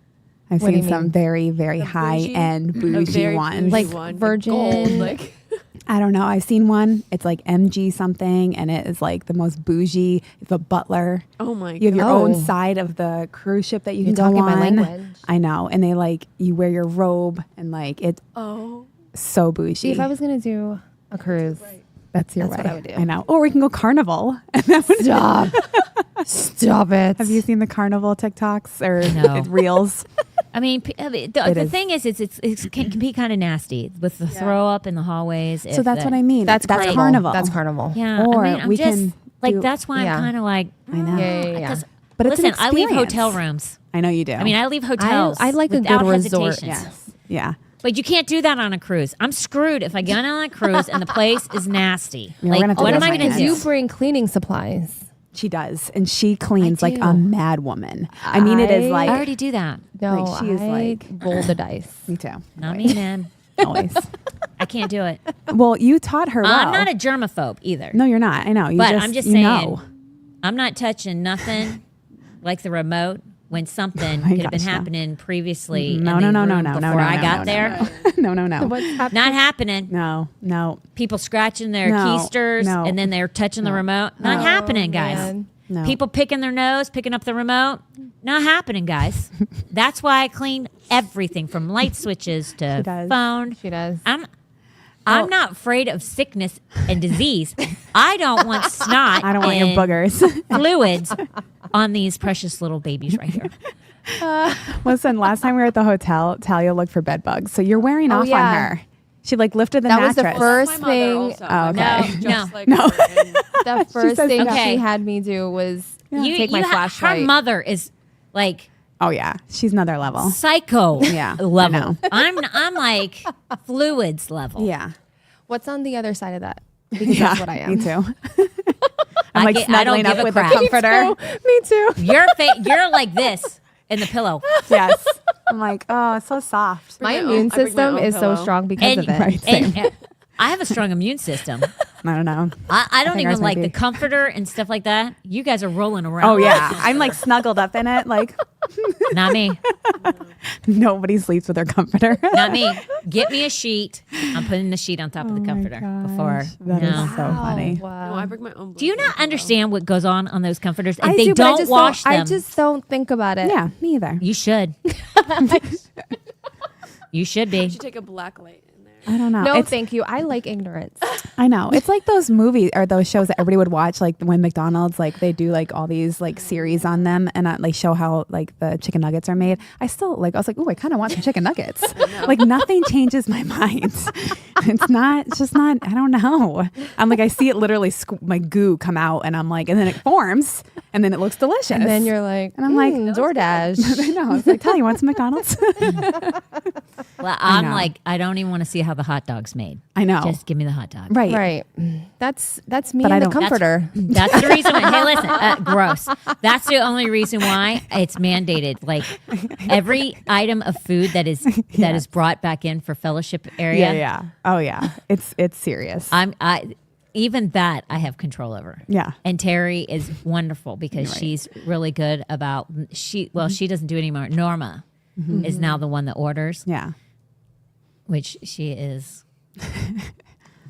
Speaker 2: I've
Speaker 3: What do
Speaker 2: seen
Speaker 3: you
Speaker 2: some
Speaker 3: mean?
Speaker 2: very, very
Speaker 4: The
Speaker 2: high
Speaker 4: bougie?
Speaker 2: end
Speaker 4: A
Speaker 2: bougie
Speaker 4: very
Speaker 2: ones.
Speaker 4: bougie
Speaker 3: Like
Speaker 4: one, the
Speaker 3: Virgin.
Speaker 4: gold, like
Speaker 2: I don't know. I've seen one. It's like MG something, and it is like the most bougie. It's a butler.
Speaker 4: oh my
Speaker 2: You have your
Speaker 4: god.
Speaker 2: own
Speaker 3: Oh.
Speaker 2: side of the cruise ship that you
Speaker 3: You're
Speaker 2: can go
Speaker 3: talking my
Speaker 2: on.
Speaker 3: language.
Speaker 2: I know, and they you wear your robe, and it's
Speaker 4: Oh.
Speaker 2: so bougie.
Speaker 3: See, if I was gonna do a cruise,
Speaker 2: That's your
Speaker 3: That's
Speaker 2: way.
Speaker 3: what I would do.
Speaker 2: I know. Or we can go carnival. And that would
Speaker 3: stop, stop it.
Speaker 2: Have you seen the carnival TikToks or
Speaker 1: No.
Speaker 2: reels?
Speaker 1: I mean, the thing is, it can be kind of nasty with the throw up in the hallways.
Speaker 2: So that's what I mean.
Speaker 3: That's
Speaker 2: carnival.
Speaker 3: That's carnival.
Speaker 1: Yeah,
Speaker 2: Or
Speaker 1: I mean, I'm
Speaker 2: we
Speaker 1: just
Speaker 2: can
Speaker 1: like
Speaker 2: do-
Speaker 1: that's why
Speaker 3: Yeah.
Speaker 1: I'm kind of like
Speaker 2: I know.
Speaker 3: Yeah.
Speaker 1: 'cause
Speaker 2: But it's
Speaker 1: listen,
Speaker 2: an
Speaker 1: I leave
Speaker 2: experience.
Speaker 1: hotel rooms.
Speaker 2: I know you do.
Speaker 1: I mean, I leave hotels.
Speaker 3: I like a
Speaker 1: without
Speaker 3: good resort.
Speaker 1: hesitations.
Speaker 2: yes. Yeah.
Speaker 1: But you can't do that on a cruise. I'm screwed if I get on a cruise and the place is nasty.
Speaker 2: Yeah, we're
Speaker 1: Like,
Speaker 2: gonna have to
Speaker 1: what
Speaker 2: do
Speaker 1: am I
Speaker 2: that
Speaker 1: going to
Speaker 2: plan.
Speaker 1: do?
Speaker 3: You bring cleaning supplies.
Speaker 2: She does. And she cleans like
Speaker 3: do.
Speaker 2: a mad woman. I mean, it is
Speaker 3: I-
Speaker 2: like,
Speaker 1: I already do that.
Speaker 3: No,
Speaker 2: Like, she is like-
Speaker 3: roll the dice.
Speaker 2: me too.
Speaker 1: Not me, man.
Speaker 2: Always.
Speaker 1: I can't do it.
Speaker 2: Well, you taught her well.
Speaker 1: I'm not a germaphobe either.
Speaker 2: No, you're not. I know. You
Speaker 1: But I'm just
Speaker 2: you
Speaker 1: saying,
Speaker 2: know.
Speaker 1: I'm not touching nothing like the remote when something
Speaker 2: my
Speaker 1: could have been
Speaker 2: gosh, no.
Speaker 1: happening previously.
Speaker 2: No,
Speaker 1: in
Speaker 2: no,
Speaker 1: the
Speaker 2: no, no,
Speaker 1: room
Speaker 2: no, no,
Speaker 1: before
Speaker 2: no,
Speaker 1: I
Speaker 2: no,
Speaker 1: got
Speaker 2: no,
Speaker 1: there.
Speaker 2: No, no, no.
Speaker 1: Not happening.
Speaker 2: No, no,
Speaker 1: People scratching their
Speaker 2: No,
Speaker 1: keysters
Speaker 2: no.
Speaker 1: and then they're touching the remote. Not happening, guys.
Speaker 3: man.
Speaker 2: no.
Speaker 1: People picking their nose, picking up the remote. Not happening, guys. That's why I clean everything from light switches to
Speaker 2: She does.
Speaker 1: phone.
Speaker 3: She does.
Speaker 1: I'm not afraid of sickness and disease. I don't want snot.
Speaker 2: I don't want your
Speaker 1: and
Speaker 2: boogers.
Speaker 1: fluids on these precious little babies right here.
Speaker 2: Listen, last time we were at the hotel, Talia looked for bed bugs. So you're wearing off
Speaker 3: yeah.
Speaker 2: on her. She lifted the
Speaker 3: That was
Speaker 2: mattress.
Speaker 3: the first
Speaker 4: My mother
Speaker 3: thing.
Speaker 4: also.
Speaker 2: Oh,
Speaker 4: My
Speaker 2: okay.
Speaker 4: mom
Speaker 1: No,
Speaker 4: just like
Speaker 2: no.
Speaker 4: her and-
Speaker 3: The first
Speaker 2: says
Speaker 3: thing
Speaker 2: no.
Speaker 1: Okay.
Speaker 3: she had me do was take my
Speaker 1: Her
Speaker 3: flashlight.
Speaker 1: mother is like
Speaker 2: Oh yeah, she's another level.
Speaker 1: psycho
Speaker 2: Yeah, I
Speaker 1: level.
Speaker 2: know.
Speaker 1: I'm like fluids level.
Speaker 2: Yeah,
Speaker 3: What's on the other side of that? Because
Speaker 2: yeah.
Speaker 3: that's what I am.
Speaker 2: Me too. I'm like
Speaker 1: I don't
Speaker 2: snuggling
Speaker 1: give
Speaker 2: up
Speaker 1: a
Speaker 2: with
Speaker 1: crap.
Speaker 2: a comforter. Me too.
Speaker 1: You're like this in the pillow.
Speaker 2: Yes. I'm like, oh, it's so soft.
Speaker 3: My
Speaker 4: my own-
Speaker 3: immune
Speaker 4: I bring my
Speaker 3: system
Speaker 4: own
Speaker 3: is so
Speaker 4: pillow.
Speaker 3: strong because of it.
Speaker 2: Right, same.
Speaker 1: I have a strong immune system.
Speaker 2: I don't know.
Speaker 1: I don't
Speaker 2: think
Speaker 1: even
Speaker 2: ours might
Speaker 1: like the
Speaker 2: be-
Speaker 1: comforter and stuff like that. You guys are rolling around.
Speaker 2: Oh yeah, I'm like snuggled up in it. Like
Speaker 1: Not me.
Speaker 2: nobody sleeps with their comforter.
Speaker 1: Not me. Get me a sheet. I'm putting the sheet on top of the comforter before.
Speaker 2: That is
Speaker 1: No.
Speaker 2: so funny.
Speaker 4: No, I bring my own.
Speaker 1: Do you
Speaker 4: blanket,
Speaker 1: not
Speaker 4: though.
Speaker 1: understand what goes on those comforters? And
Speaker 3: I
Speaker 1: they
Speaker 3: do, but I
Speaker 1: don't
Speaker 3: just
Speaker 1: wash them.
Speaker 3: I just don't think about it.
Speaker 2: Yeah, me either.
Speaker 1: You should. You should be.
Speaker 4: You should take a black light in there.
Speaker 2: I don't know.
Speaker 3: No,
Speaker 2: It's-
Speaker 3: thank you. I like ignorance.
Speaker 2: I know. It's like those movies or those shows that everybody would watch, like when McDonald's, like they do like all these like series on them and they show how like the chicken nuggets are made. I still like, I was like, oh, I kind of want some chicken nuggets. Like nothing changes my mind. It's just not, I don't know. I'm like, I see it literally, my goo come out and I'm like, and then it forms and then it looks delicious.
Speaker 3: And then you're like,
Speaker 2: And I'm like,
Speaker 3: DoorDash.
Speaker 2: I know. I was like, Tell you want some McDonald's?
Speaker 1: Well, I'm
Speaker 2: know.
Speaker 1: like, I don't even want to see how the hot dog's made.
Speaker 2: I know.
Speaker 1: Just give me the hot dog.
Speaker 2: Right.
Speaker 3: Right. That's me
Speaker 2: But I
Speaker 3: and the
Speaker 2: don't-
Speaker 3: comforter.
Speaker 1: That's the reason. Hey, listen, gross. That's the only reason why it's mandated. Like every item of food that is brought back in for fellowship area.
Speaker 2: Yeah. Oh yeah. It's serious.
Speaker 1: Even that I have control over.
Speaker 2: Yeah.
Speaker 1: And Terry is wonderful because she's really good about she doesn't do it anymore. Norma is now the one that orders,
Speaker 2: Yeah.
Speaker 1: which she is.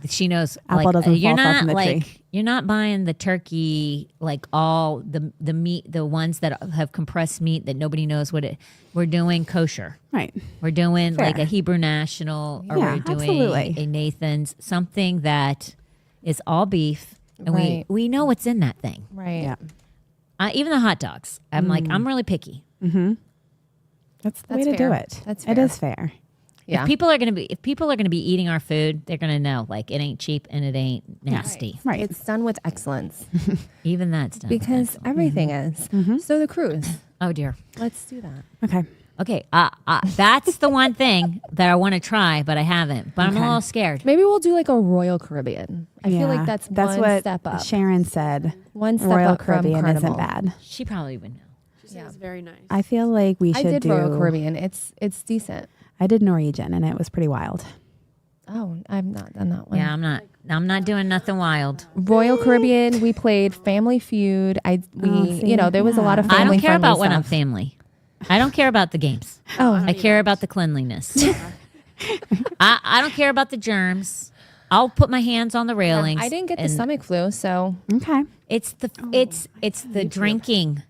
Speaker 1: She knows.
Speaker 2: Apple
Speaker 1: like,
Speaker 2: doesn't
Speaker 1: you're
Speaker 2: fall far
Speaker 1: not
Speaker 2: from the
Speaker 1: like
Speaker 2: tree.
Speaker 1: you're not buying the turkey like all the meat, the ones that have compressed meat that nobody knows what it. We're doing kosher.
Speaker 2: Right.
Speaker 1: We're doing
Speaker 2: Fair.
Speaker 1: like a Hebrew National, or
Speaker 2: Yeah,
Speaker 1: we're doing
Speaker 2: absolutely.
Speaker 1: a Nathan's, something that is all beef, and
Speaker 3: Right.
Speaker 1: we know what's in that thing.
Speaker 3: Right.
Speaker 2: Yeah.
Speaker 1: Even the hot dogs. I'm like, I'm really picky.
Speaker 2: That's the
Speaker 3: That's
Speaker 2: way to
Speaker 3: fair.
Speaker 2: do it.
Speaker 3: That's
Speaker 2: It
Speaker 3: fair.
Speaker 2: is fair.
Speaker 3: Yeah.
Speaker 1: If people are gonna be eating our food, they're gonna know like it ain't cheap and it ain't nasty.
Speaker 2: Right.
Speaker 3: It's done with excellence
Speaker 1: Even that's done.
Speaker 3: because everything is. So the cruise.
Speaker 1: Oh dear.
Speaker 3: Let's do that.
Speaker 2: Okay.
Speaker 1: Okay, that's the one thing that I want to try, but I haven't. But I'm a
Speaker 2: Okay.
Speaker 1: little scared.
Speaker 3: Maybe we'll do like a Royal Caribbean. I feel like that's one
Speaker 2: what
Speaker 3: step up.
Speaker 2: Sharon said.
Speaker 3: One step
Speaker 2: Royal
Speaker 3: up from
Speaker 2: Caribbean isn't
Speaker 3: Carnival.
Speaker 2: bad.
Speaker 1: She probably would know.
Speaker 4: She said it's very nice.
Speaker 2: I feel like we
Speaker 3: I
Speaker 2: should
Speaker 3: did
Speaker 2: do.
Speaker 3: Royal Caribbean. It's decent.
Speaker 2: I did Norwegian and it was pretty wild.
Speaker 3: Oh, I've not done that one.
Speaker 1: Yeah, I'm not doing nothing wild.
Speaker 3: Royal Caribbean. We played Family Feud.
Speaker 2: see,
Speaker 3: There was a lot of
Speaker 2: yeah.
Speaker 1: I
Speaker 3: family.
Speaker 1: don't care about when
Speaker 3: friendly
Speaker 1: I'm
Speaker 3: stuff.
Speaker 1: family. I don't care about the games.
Speaker 3: Oh,
Speaker 1: I care about the cleanliness. I don't care about the germs. I'll put my hands on the railings.
Speaker 3: I didn't get the
Speaker 1: and
Speaker 3: stomach flu, so
Speaker 2: Okay.
Speaker 1: It's the drinking.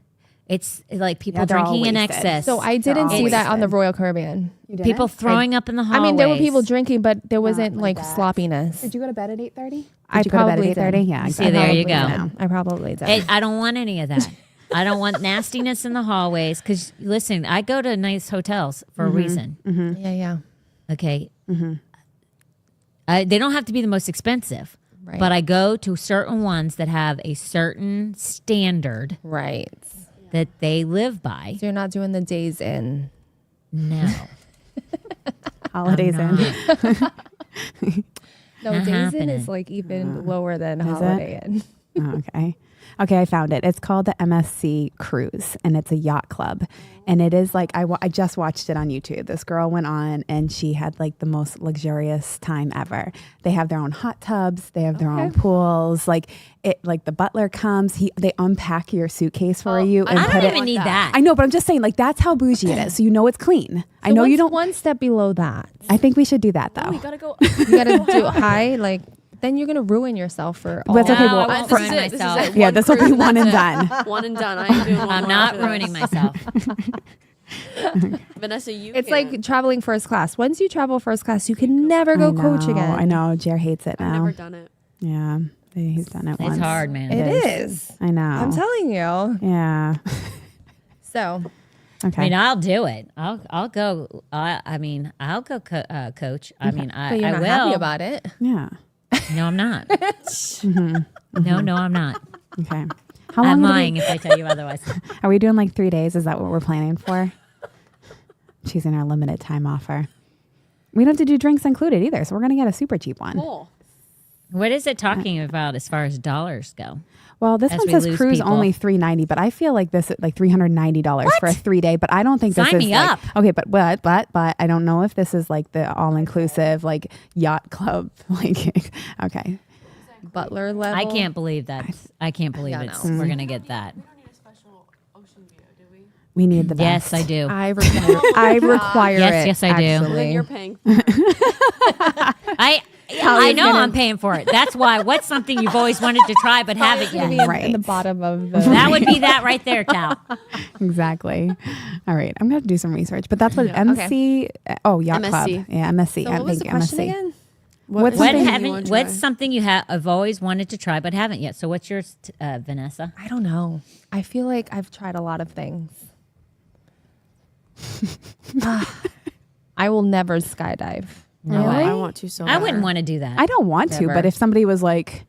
Speaker 1: It's like people
Speaker 2: Yeah, they're all
Speaker 1: drinking in
Speaker 2: wasted.
Speaker 1: excess.
Speaker 3: so I didn't see that on the
Speaker 2: wasted.
Speaker 3: Royal Caribbean.
Speaker 1: people throwing up in the
Speaker 3: I
Speaker 1: hallways.
Speaker 3: mean, there were people drinking, but there wasn't
Speaker 2: like
Speaker 3: like
Speaker 2: that.
Speaker 3: sloppiness.
Speaker 2: Did you go to bed at 8:30?
Speaker 3: I
Speaker 2: Did you go to bed
Speaker 3: probably
Speaker 2: at 8:30?
Speaker 3: did.
Speaker 2: Yeah.
Speaker 1: See,
Speaker 2: Exactly.
Speaker 1: there you
Speaker 3: Probably
Speaker 1: go.
Speaker 3: did. I probably did.
Speaker 1: I don't want any of that. I don't want nastiness in the hallways. Because listen, I go to nice hotels for a reason.
Speaker 3: Yeah.
Speaker 1: Okay. They don't have to be the most expensive,
Speaker 3: Right.
Speaker 1: but I go to certain ones that have a certain standard
Speaker 3: Right.
Speaker 1: that they live by.
Speaker 3: So you're not doing the days in.
Speaker 1: No.
Speaker 2: Holidays
Speaker 1: I'm
Speaker 2: in.
Speaker 3: No,
Speaker 1: Not
Speaker 3: days in
Speaker 1: happening.
Speaker 3: is like even lower than
Speaker 2: it?
Speaker 3: Holiday Inn.
Speaker 2: Oh, okay. Okay, I found it. It's called the MSC Cruise, and it's a yacht club. And it is like, I just watched it on YouTube. This girl went on, and she had like the most luxurious time ever. They have their own hot tubs. They have their own pools. Like the butler comes, they unpack your suitcase for you and
Speaker 1: I
Speaker 2: put
Speaker 1: don't
Speaker 2: it.
Speaker 1: even need that.
Speaker 2: I know, but I'm just saying, like, that's how bougie it is. So you know it's clean. I know you don't.
Speaker 3: One step below that.
Speaker 2: I think we should do that though.
Speaker 4: we gotta go.
Speaker 3: You gotta do high, like then you're gonna ruin yourself for all.
Speaker 2: But it's okay,
Speaker 1: No,
Speaker 2: well,
Speaker 1: I won't
Speaker 4: This
Speaker 1: ruin
Speaker 4: is it. This is
Speaker 1: myself.
Speaker 4: it.
Speaker 2: Yeah,
Speaker 4: One
Speaker 2: this will be
Speaker 4: cruise,
Speaker 2: one and
Speaker 4: that's it.
Speaker 2: done.
Speaker 4: One and done. I ain't doing one
Speaker 1: I'm
Speaker 4: more
Speaker 1: not
Speaker 4: after this.
Speaker 1: ruining myself.
Speaker 4: Vanessa, you.
Speaker 3: It's
Speaker 4: can.
Speaker 3: like traveling first class. Once you travel first class, you can never go coach again.
Speaker 2: I know. Jer hates it
Speaker 4: I've
Speaker 2: now.
Speaker 4: never done it.
Speaker 2: Yeah, he's done it once.
Speaker 1: It's hard, man.
Speaker 3: It is.
Speaker 2: I know.
Speaker 3: I'm telling you.
Speaker 2: Yeah.
Speaker 3: So
Speaker 2: Okay.
Speaker 1: I mean, I'll do it. I'll go. I'll go coach. I mean,
Speaker 3: but you're
Speaker 1: I
Speaker 3: not
Speaker 1: will.
Speaker 3: happy about it.
Speaker 2: Yeah.
Speaker 1: No, I'm not. No, I'm not.
Speaker 2: Okay. How
Speaker 1: I'm
Speaker 2: long do
Speaker 1: lying if I tell you otherwise.
Speaker 2: are we doing like 3 days? Is that what we're planning for? Choosing our limited time offer. We don't have to do drinks included either, so we're going to get a super cheap one.
Speaker 4: Cool.
Speaker 1: What is it talking about as far as dollars go?
Speaker 2: Well, this
Speaker 1: As
Speaker 2: one
Speaker 1: we
Speaker 2: says
Speaker 1: lose
Speaker 2: cruise
Speaker 1: people.
Speaker 2: only $390, but I feel like this is like $390 for a 3 day. But I don't think this
Speaker 1: Sign
Speaker 2: is
Speaker 1: me
Speaker 2: like,
Speaker 1: up.
Speaker 2: okay. But I don't know if this is like the all inclusive like yacht club. Like okay,
Speaker 3: butler level.
Speaker 1: I can't believe that. I can't believe
Speaker 3: Yeah,
Speaker 1: it's.
Speaker 3: no.
Speaker 1: We're gonna get that.
Speaker 4: We don't need a special ocean view, do we?
Speaker 2: We need the best.
Speaker 1: Yes, I do.
Speaker 3: I require, I require
Speaker 1: Yes,
Speaker 3: it.
Speaker 1: yes, I do.
Speaker 4: Well,
Speaker 3: actually.
Speaker 4: then you're paying.
Speaker 1: I know I'm paying for it. That's why. What's something you've always wanted to try but haven't
Speaker 3: Gonna be
Speaker 1: yet?
Speaker 3: in,
Speaker 2: Right.
Speaker 3: in the bottom of the.
Speaker 1: That would be that right there, Tal.
Speaker 2: Exactly. All right. I'm going to do some research, but that's what MC. Oh, Yacht Club.
Speaker 4: MSC.
Speaker 2: Yeah, MSC.
Speaker 3: So what was the
Speaker 2: think
Speaker 3: question
Speaker 2: MSC.
Speaker 3: again?
Speaker 2: What's
Speaker 1: What
Speaker 2: something you
Speaker 1: haven't?
Speaker 4: wanna try?
Speaker 1: What's something you have always wanted to try but haven't yet? So what's yours, Vanessa?
Speaker 3: I don't know. I feel like I've tried a lot of things. I will never skydive.
Speaker 1: No
Speaker 2: Really?
Speaker 1: way.
Speaker 4: I want to so
Speaker 1: I wouldn't
Speaker 4: bad.
Speaker 1: want to do that.
Speaker 2: I don't want to,
Speaker 3: Never.
Speaker 2: but if somebody was like,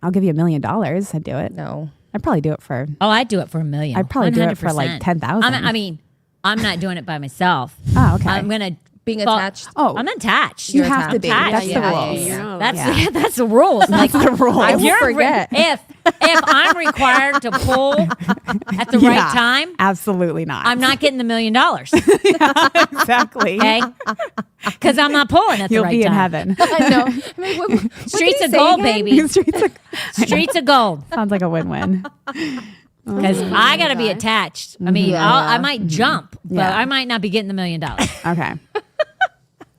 Speaker 2: I'll give you $1 million, I'd do it.
Speaker 3: No.
Speaker 2: I'd probably do it for,
Speaker 1: Oh, I'd do it for $1 million.
Speaker 2: I'd probably do it for
Speaker 1: 100%.
Speaker 2: like 10,000.
Speaker 1: I mean, I'm not doing it by myself.
Speaker 2: Oh, okay.
Speaker 1: I'm gonna
Speaker 3: Being
Speaker 1: fall-
Speaker 3: attached.
Speaker 2: Oh,
Speaker 1: I'm attached.
Speaker 2: you
Speaker 3: You're
Speaker 2: have to
Speaker 3: attached.
Speaker 2: be.
Speaker 1: Yeah,
Speaker 2: That's
Speaker 1: yeah,
Speaker 2: the
Speaker 1: yeah,
Speaker 2: rules.
Speaker 4: You're not
Speaker 1: That's
Speaker 2: Yeah.
Speaker 1: that's the rules. Like
Speaker 2: the rules.
Speaker 3: I
Speaker 1: if
Speaker 3: will
Speaker 1: you're
Speaker 3: forget.
Speaker 1: if I'm required to pull at the right time,
Speaker 2: Absolutely not.
Speaker 1: I'm not getting the $1 million.
Speaker 2: Exactly.
Speaker 1: Okay, because I'm not pulling at the
Speaker 2: You'll
Speaker 1: right
Speaker 2: be in
Speaker 1: time.
Speaker 2: heaven.
Speaker 3: I know. I mean, what did
Speaker 1: Streets
Speaker 3: he
Speaker 1: of
Speaker 3: say
Speaker 1: gold,
Speaker 3: again?
Speaker 1: baby.
Speaker 2: Streets of-
Speaker 1: Streets of gold.
Speaker 2: Sounds like a win-win.
Speaker 1: Because I got to be attached. I mean,
Speaker 3: Yeah.
Speaker 1: I might jump, but
Speaker 2: Yeah.
Speaker 1: I might not be getting the $1 million.
Speaker 2: Okay.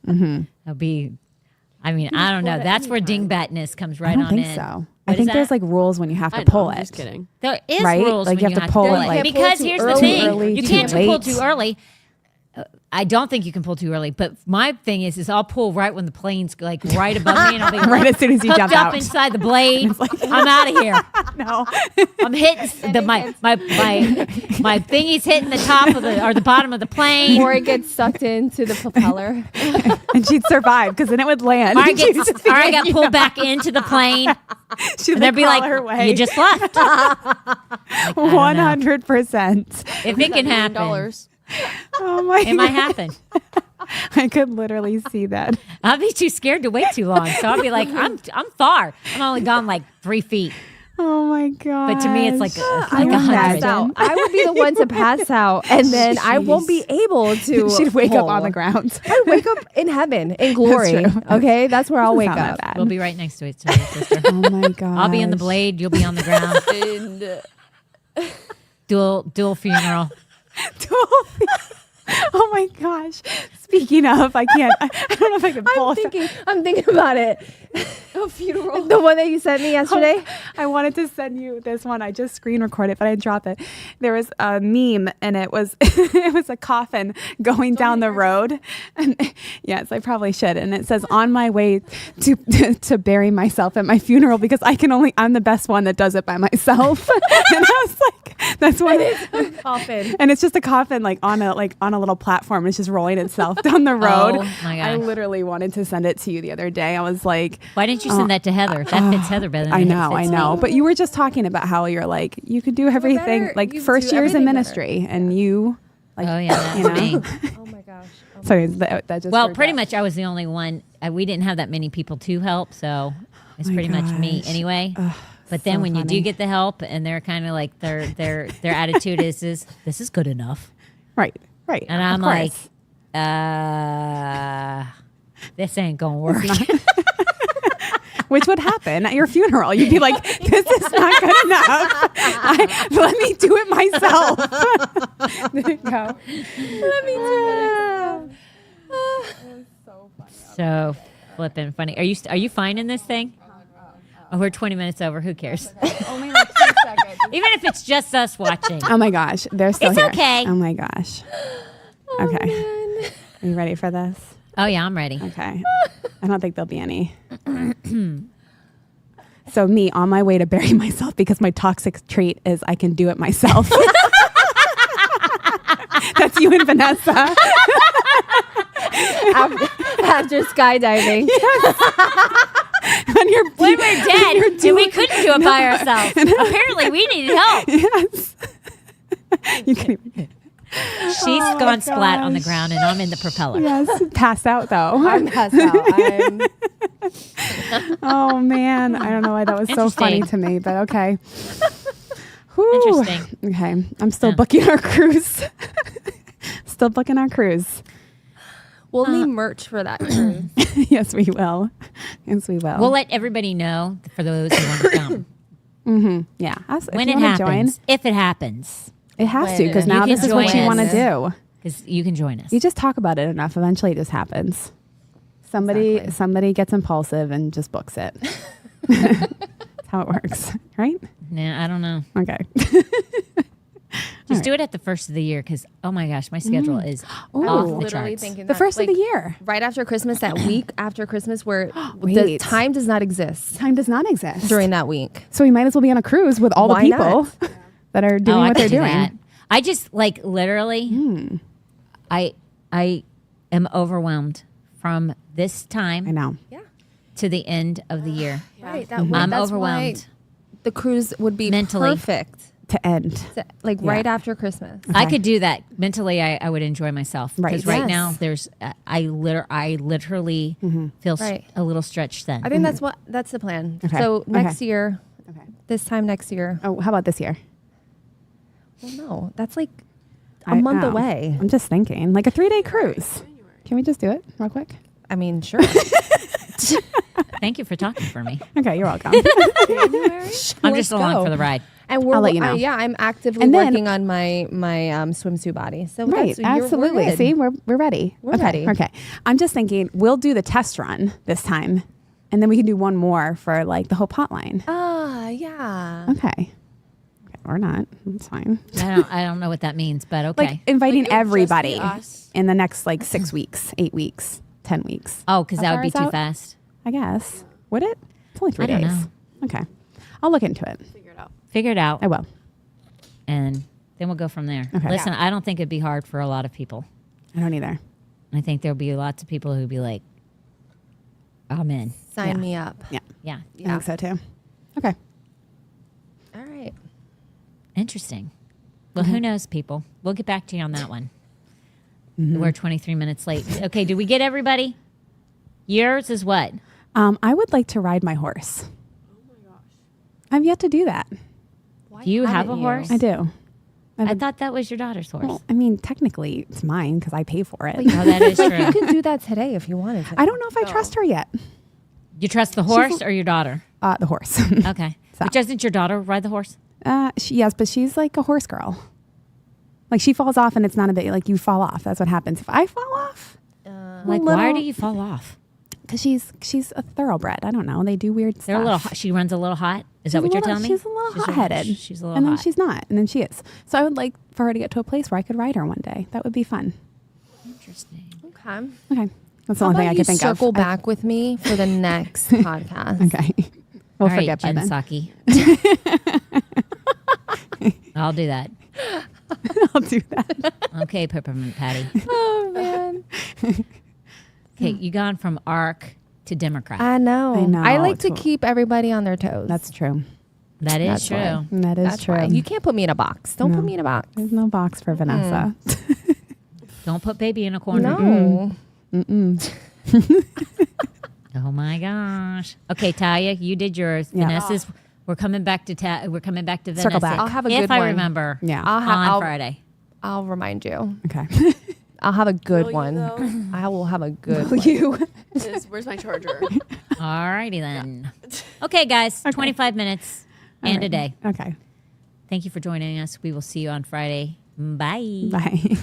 Speaker 1: It'll be. I mean, I don't know. That's where dingbatness comes right
Speaker 2: I don't
Speaker 1: on
Speaker 2: think
Speaker 1: in.
Speaker 2: so. I
Speaker 1: What
Speaker 2: think
Speaker 1: is
Speaker 2: there's
Speaker 1: that?
Speaker 2: like rules when you have
Speaker 4: I
Speaker 2: to
Speaker 4: know,
Speaker 2: pull
Speaker 4: I'm
Speaker 2: it.
Speaker 4: just kidding.
Speaker 1: There is
Speaker 2: Right?
Speaker 1: rules
Speaker 2: Like
Speaker 1: when
Speaker 2: you have to pull it,
Speaker 1: do
Speaker 2: like,
Speaker 1: because
Speaker 3: too
Speaker 1: here's the
Speaker 3: early,
Speaker 1: thing:
Speaker 2: early,
Speaker 1: you
Speaker 2: too
Speaker 1: can't
Speaker 2: late.
Speaker 1: pull too early. I don't think you can pull too early, but my thing is I'll pull right when the plane's like right above me, and I'll be
Speaker 2: Right as soon as you
Speaker 1: hooked
Speaker 2: jump
Speaker 1: up
Speaker 2: out.
Speaker 1: inside the blade. I'm out of here.
Speaker 2: No.
Speaker 1: I'm hitting my thingy's hitting the top of the or the bottom of the plane.
Speaker 3: Or it gets sucked into the propeller.
Speaker 2: And she'd survive because then it would land.
Speaker 1: Or I
Speaker 2: She'd just be
Speaker 1: got
Speaker 2: hanging
Speaker 1: pulled
Speaker 2: out.
Speaker 1: back into the plane.
Speaker 2: She'd
Speaker 1: And they'd be
Speaker 2: crawl
Speaker 1: like,
Speaker 2: her way.
Speaker 1: "You just left." Like, I don't know.
Speaker 2: 100%.
Speaker 1: If it can
Speaker 4: $1
Speaker 1: happen,
Speaker 4: million.
Speaker 2: Oh my
Speaker 1: it might
Speaker 2: God.
Speaker 1: happen.
Speaker 2: I could literally see that.
Speaker 1: I'll be too scared to wait too long, so I'll be like, "I'm far. I'm only gone like 3 feet."
Speaker 2: Oh my God.
Speaker 1: But to me, it's like
Speaker 3: I
Speaker 1: like
Speaker 3: would
Speaker 1: a
Speaker 3: pass
Speaker 1: 100.
Speaker 3: out. I would be the one to pass out, and then I won't be able to.
Speaker 2: She'd wake up
Speaker 3: pull.
Speaker 2: on the ground.
Speaker 3: I would wake up in heaven, in glory.
Speaker 2: true.
Speaker 3: Okay, that's where I'll
Speaker 2: Doesn't
Speaker 3: wake
Speaker 2: sound that
Speaker 3: up.
Speaker 2: bad.
Speaker 1: We'll be right next to each other, sister.
Speaker 2: Oh my God.
Speaker 1: I'll be in the blade. You'll be on the ground.
Speaker 4: And
Speaker 1: Dual funeral.
Speaker 2: Oh my gosh. Speaking of, I can't. I don't know if I can pull.
Speaker 3: I'm thinking about it.
Speaker 4: a funeral.
Speaker 3: The one that you sent me yesterday.
Speaker 2: I wanted to send you this one. I just screen recorded, but I dropped it. There was a meme, and it was it was a coffin going down the road. And yes, I probably should. And it says, "On my way to bury myself at my funeral because I'm the best one that does it by myself." And I was like, "That's why."
Speaker 3: Coffin.
Speaker 2: And it's just a coffin on a little platform. It's just rolling itself down the road.
Speaker 1: Oh, my
Speaker 2: I
Speaker 1: gosh.
Speaker 2: literally wanted to send it to you the other day. I was like,
Speaker 1: Why didn't you send that to Heather? That fits Heather better than
Speaker 2: I
Speaker 1: it
Speaker 2: know.
Speaker 1: fits me.
Speaker 2: But you were just talking about how you're like, you could do everything,
Speaker 3: better.
Speaker 2: like
Speaker 3: You
Speaker 2: first
Speaker 3: do
Speaker 2: years in
Speaker 3: everything
Speaker 2: ministry, and you, like,
Speaker 1: Oh yeah, that's
Speaker 2: you know.
Speaker 1: me.
Speaker 3: Oh my gosh.
Speaker 2: Sorry, that just.
Speaker 1: Well,
Speaker 2: worked
Speaker 1: pretty
Speaker 2: out.
Speaker 1: much I was the only one. We didn't have that many people to help, so it's
Speaker 2: My
Speaker 1: pretty much me
Speaker 2: gosh.
Speaker 1: anyway. But
Speaker 2: so
Speaker 1: then when you do
Speaker 2: funny.
Speaker 1: get the help, and they're kind of like their attitude is this is good enough,
Speaker 2: Right.
Speaker 1: and I'm like, this ain't gonna work.
Speaker 2: which would happen at your funeral. You'd be like, this is not good enough. Let me do it myself. There you go. Let me do it.
Speaker 1: So flipping funny. Are you finding this thing? Oh, we're 20 minutes over. Who cares?
Speaker 2: Only like 2 seconds.
Speaker 1: Even if it's just us watching.
Speaker 2: Oh my gosh, they're still
Speaker 1: It's
Speaker 2: here.
Speaker 1: okay.
Speaker 2: Oh my gosh. Okay. Are you ready for this?
Speaker 1: Oh yeah, I'm ready.
Speaker 2: Okay. I don't think there'll be any. So me on my way to bury myself because my toxic trait is I can do it myself. That's you and Vanessa.
Speaker 3: After skydiving.
Speaker 2: When you're
Speaker 1: When we're dead, and we couldn't do it by ourselves. Apparently, we needed help.
Speaker 2: Yes. You can even,
Speaker 1: She's gone splat on the
Speaker 2: gosh.
Speaker 1: ground, and I'm in the propeller.
Speaker 2: yes, pass out though.
Speaker 3: I'm passed out.
Speaker 2: Oh man, I don't know why that was so funny
Speaker 1: Interesting.
Speaker 2: to me, but okay. Whew.
Speaker 1: Interesting.
Speaker 2: Okay, I'm still
Speaker 1: Yeah.
Speaker 2: booking our cruise. Still booking our cruise.
Speaker 3: We'll need merch for that cruise.
Speaker 2: Yes, we will. Yes, we will.
Speaker 1: We'll let everybody know for those who want to come.
Speaker 2: Yeah. If
Speaker 1: When
Speaker 2: you
Speaker 1: it
Speaker 2: wanna
Speaker 1: happens, if it happens,
Speaker 2: it has
Speaker 3: When
Speaker 2: to, because
Speaker 3: it
Speaker 2: now
Speaker 1: happens.
Speaker 2: this is
Speaker 1: You
Speaker 2: what
Speaker 1: can
Speaker 2: you want to
Speaker 3: join
Speaker 2: do.
Speaker 1: because you can join us.
Speaker 2: You just talk about it enough. Eventually, it just happens. Somebody gets impulsive and just books it. That's how it works, right?
Speaker 1: Nah, I don't know.
Speaker 2: Okay.
Speaker 1: Just do it at the first of the year because, oh my gosh, my schedule is
Speaker 2: Ooh.
Speaker 1: off the
Speaker 3: Literally
Speaker 1: charts.
Speaker 3: thinking
Speaker 2: The
Speaker 3: that,
Speaker 2: first of
Speaker 3: like,
Speaker 2: the year.
Speaker 3: right after Christmas, that week after Christmas, where the
Speaker 2: Wait.
Speaker 3: time does not exist
Speaker 2: Time does not exist
Speaker 3: during that week.
Speaker 2: So we might as well be on a cruise with all
Speaker 3: Why
Speaker 2: the people
Speaker 3: not?
Speaker 2: that are doing
Speaker 1: I
Speaker 2: what
Speaker 1: could
Speaker 2: they're
Speaker 1: do
Speaker 2: doing.
Speaker 1: that. I just like literally, I am overwhelmed from this
Speaker 2: I
Speaker 1: time
Speaker 2: know.
Speaker 3: Yeah.
Speaker 1: to the end of the year.
Speaker 3: Right. That
Speaker 1: I'm
Speaker 3: that's
Speaker 1: overwhelmed.
Speaker 3: why the cruise would be
Speaker 1: Mentally.
Speaker 3: perfect.
Speaker 2: To end.
Speaker 3: Like
Speaker 2: Yeah.
Speaker 3: right after Christmas.
Speaker 1: I
Speaker 2: Okay.
Speaker 1: could do that mentally. I would enjoy myself
Speaker 2: Right.
Speaker 1: because right
Speaker 3: Yes.
Speaker 1: now there's I literally feel
Speaker 3: Right.
Speaker 1: a little stretched. Then
Speaker 3: I think that's the plan.
Speaker 2: Okay.
Speaker 3: So
Speaker 2: Okay.
Speaker 3: next year,
Speaker 2: Okay.
Speaker 3: this time next year.
Speaker 2: Oh, how about this year?
Speaker 3: Well, no, that's like a
Speaker 2: I
Speaker 3: month
Speaker 2: know.
Speaker 3: away.
Speaker 2: I'm just thinking, like a 3-day cruise. Can we just do it real quick?
Speaker 3: I mean, sure.
Speaker 1: thank you for talking for me.
Speaker 2: Okay, you're welcome.
Speaker 3: January.
Speaker 1: I'm just along for the ride.
Speaker 3: And we're
Speaker 2: I'll let you know.
Speaker 3: yeah, I'm actively
Speaker 2: And then-
Speaker 3: working on my swimsuit body. So
Speaker 2: Right,
Speaker 3: that's, we're
Speaker 2: absolutely.
Speaker 3: good.
Speaker 2: See, we're ready.
Speaker 3: We're
Speaker 2: okay.
Speaker 3: ready.
Speaker 2: Okay. I'm just thinking we'll do the test run this time, and then we can do one more for like the Hope Hotline.
Speaker 3: Ah, yeah.
Speaker 2: Okay. Or not. It's fine.
Speaker 1: I don't know what that means, but okay.
Speaker 2: Like inviting
Speaker 4: Like, it would just be
Speaker 2: everybody
Speaker 4: us.
Speaker 2: in the next like 6 weeks, 8 weeks, 10 weeks.
Speaker 1: oh, because
Speaker 2: How
Speaker 1: that
Speaker 2: far
Speaker 1: would be
Speaker 2: is
Speaker 1: too
Speaker 2: out?
Speaker 1: fast.
Speaker 2: I guess. Would it? It's only 3
Speaker 1: I don't
Speaker 2: days.
Speaker 1: know.
Speaker 2: Okay. I'll look into it.
Speaker 4: Figure it out.
Speaker 1: Figure it out,
Speaker 2: I will.
Speaker 1: and then we'll go from there.
Speaker 2: Okay.
Speaker 1: Listen, I don't think it'd be hard for a lot of people.
Speaker 2: I don't either.
Speaker 1: I think there'll be lots of people who'd be like, "I'm in."
Speaker 3: Sign
Speaker 2: Yeah.
Speaker 3: me up.
Speaker 1: Yeah,
Speaker 2: I
Speaker 3: Yeah.
Speaker 2: think so too. Okay.
Speaker 3: All right.
Speaker 1: interesting. Well, who knows, people? We'll get back to you on that one. We're 23 minutes late. Okay, did we get everybody? Yours is what?
Speaker 2: I would like to ride my horse.
Speaker 4: Oh my gosh.
Speaker 2: I've yet to do that.
Speaker 3: Why
Speaker 1: Do you have a
Speaker 3: haven't
Speaker 1: horse?
Speaker 2: I do.
Speaker 1: I thought that was your daughter's horse.
Speaker 2: Well, I mean, technically, it's mine because I pay for it.
Speaker 1: Oh, that is
Speaker 3: You
Speaker 1: true.
Speaker 3: could do that today if you wanted to.
Speaker 2: I don't know if I trust her yet.
Speaker 1: You trust the horse or your daughter?
Speaker 2: The horse.
Speaker 1: Okay.
Speaker 2: So.
Speaker 1: But doesn't your daughter ride the horse?
Speaker 2: Yes, but she's like a horse girl. Like she falls off and it's not a bit like you fall off. That's what happens. If I fall off,
Speaker 1: Like, why do you fall off?
Speaker 2: because she's a thoroughbred. I don't know. They do weird stuff.
Speaker 1: They're a little. She runs a little hot. Is that what you're telling me?
Speaker 2: She's a little hot-headed.
Speaker 1: She's a little
Speaker 2: and then
Speaker 1: hot.
Speaker 2: she's not. And then she is. So I would like for her to get to a place where I could ride her one day. That would be fun.
Speaker 1: Interesting.
Speaker 3: Okay.
Speaker 2: Okay. That's the
Speaker 3: How
Speaker 2: only thing
Speaker 3: about
Speaker 2: I
Speaker 3: you
Speaker 2: could think of.
Speaker 3: circle back with me for the next podcast?
Speaker 2: Okay. We'll
Speaker 1: All right,
Speaker 2: forget by
Speaker 1: Jen
Speaker 2: then.
Speaker 1: Psaki. I'll do that.
Speaker 2: I'll do that.
Speaker 1: Okay, Peppermint Patty.
Speaker 3: Oh man.
Speaker 1: Okay, you gone from ARC to Democrat.
Speaker 3: I know.
Speaker 2: I know.
Speaker 3: I like to
Speaker 2: It's-
Speaker 3: keep everybody on their toes.
Speaker 2: That's true.
Speaker 1: That is
Speaker 3: That's
Speaker 1: true.
Speaker 3: why.
Speaker 2: That is
Speaker 3: That's
Speaker 2: true.
Speaker 3: why. You can't put me in a box. Don't
Speaker 2: No.
Speaker 3: put me in a box.
Speaker 2: There's no box for Vanessa.
Speaker 1: Don't put baby in a corner.
Speaker 3: No.
Speaker 1: Oh my gosh. Okay, Talia, you did yours.
Speaker 2: Yeah.
Speaker 1: Vanessa's. We're coming back to we're coming back to Vanessa.
Speaker 2: Circle back.
Speaker 3: I'll have a
Speaker 1: if
Speaker 3: good
Speaker 1: I
Speaker 3: one.
Speaker 1: remember.
Speaker 2: Yeah.
Speaker 1: On Friday.
Speaker 3: I'll remind you.
Speaker 2: Okay.
Speaker 3: I'll have a good
Speaker 4: Will you,
Speaker 3: one.
Speaker 4: though?
Speaker 3: I will have a good
Speaker 2: Will
Speaker 3: one.
Speaker 2: you?
Speaker 4: Where's my charger?
Speaker 1: All righty then. Okay, guys. 25 minutes and a day.
Speaker 2: Okay.
Speaker 1: Thank you for joining us. We will see you on Friday. Bye.
Speaker 2: Bye.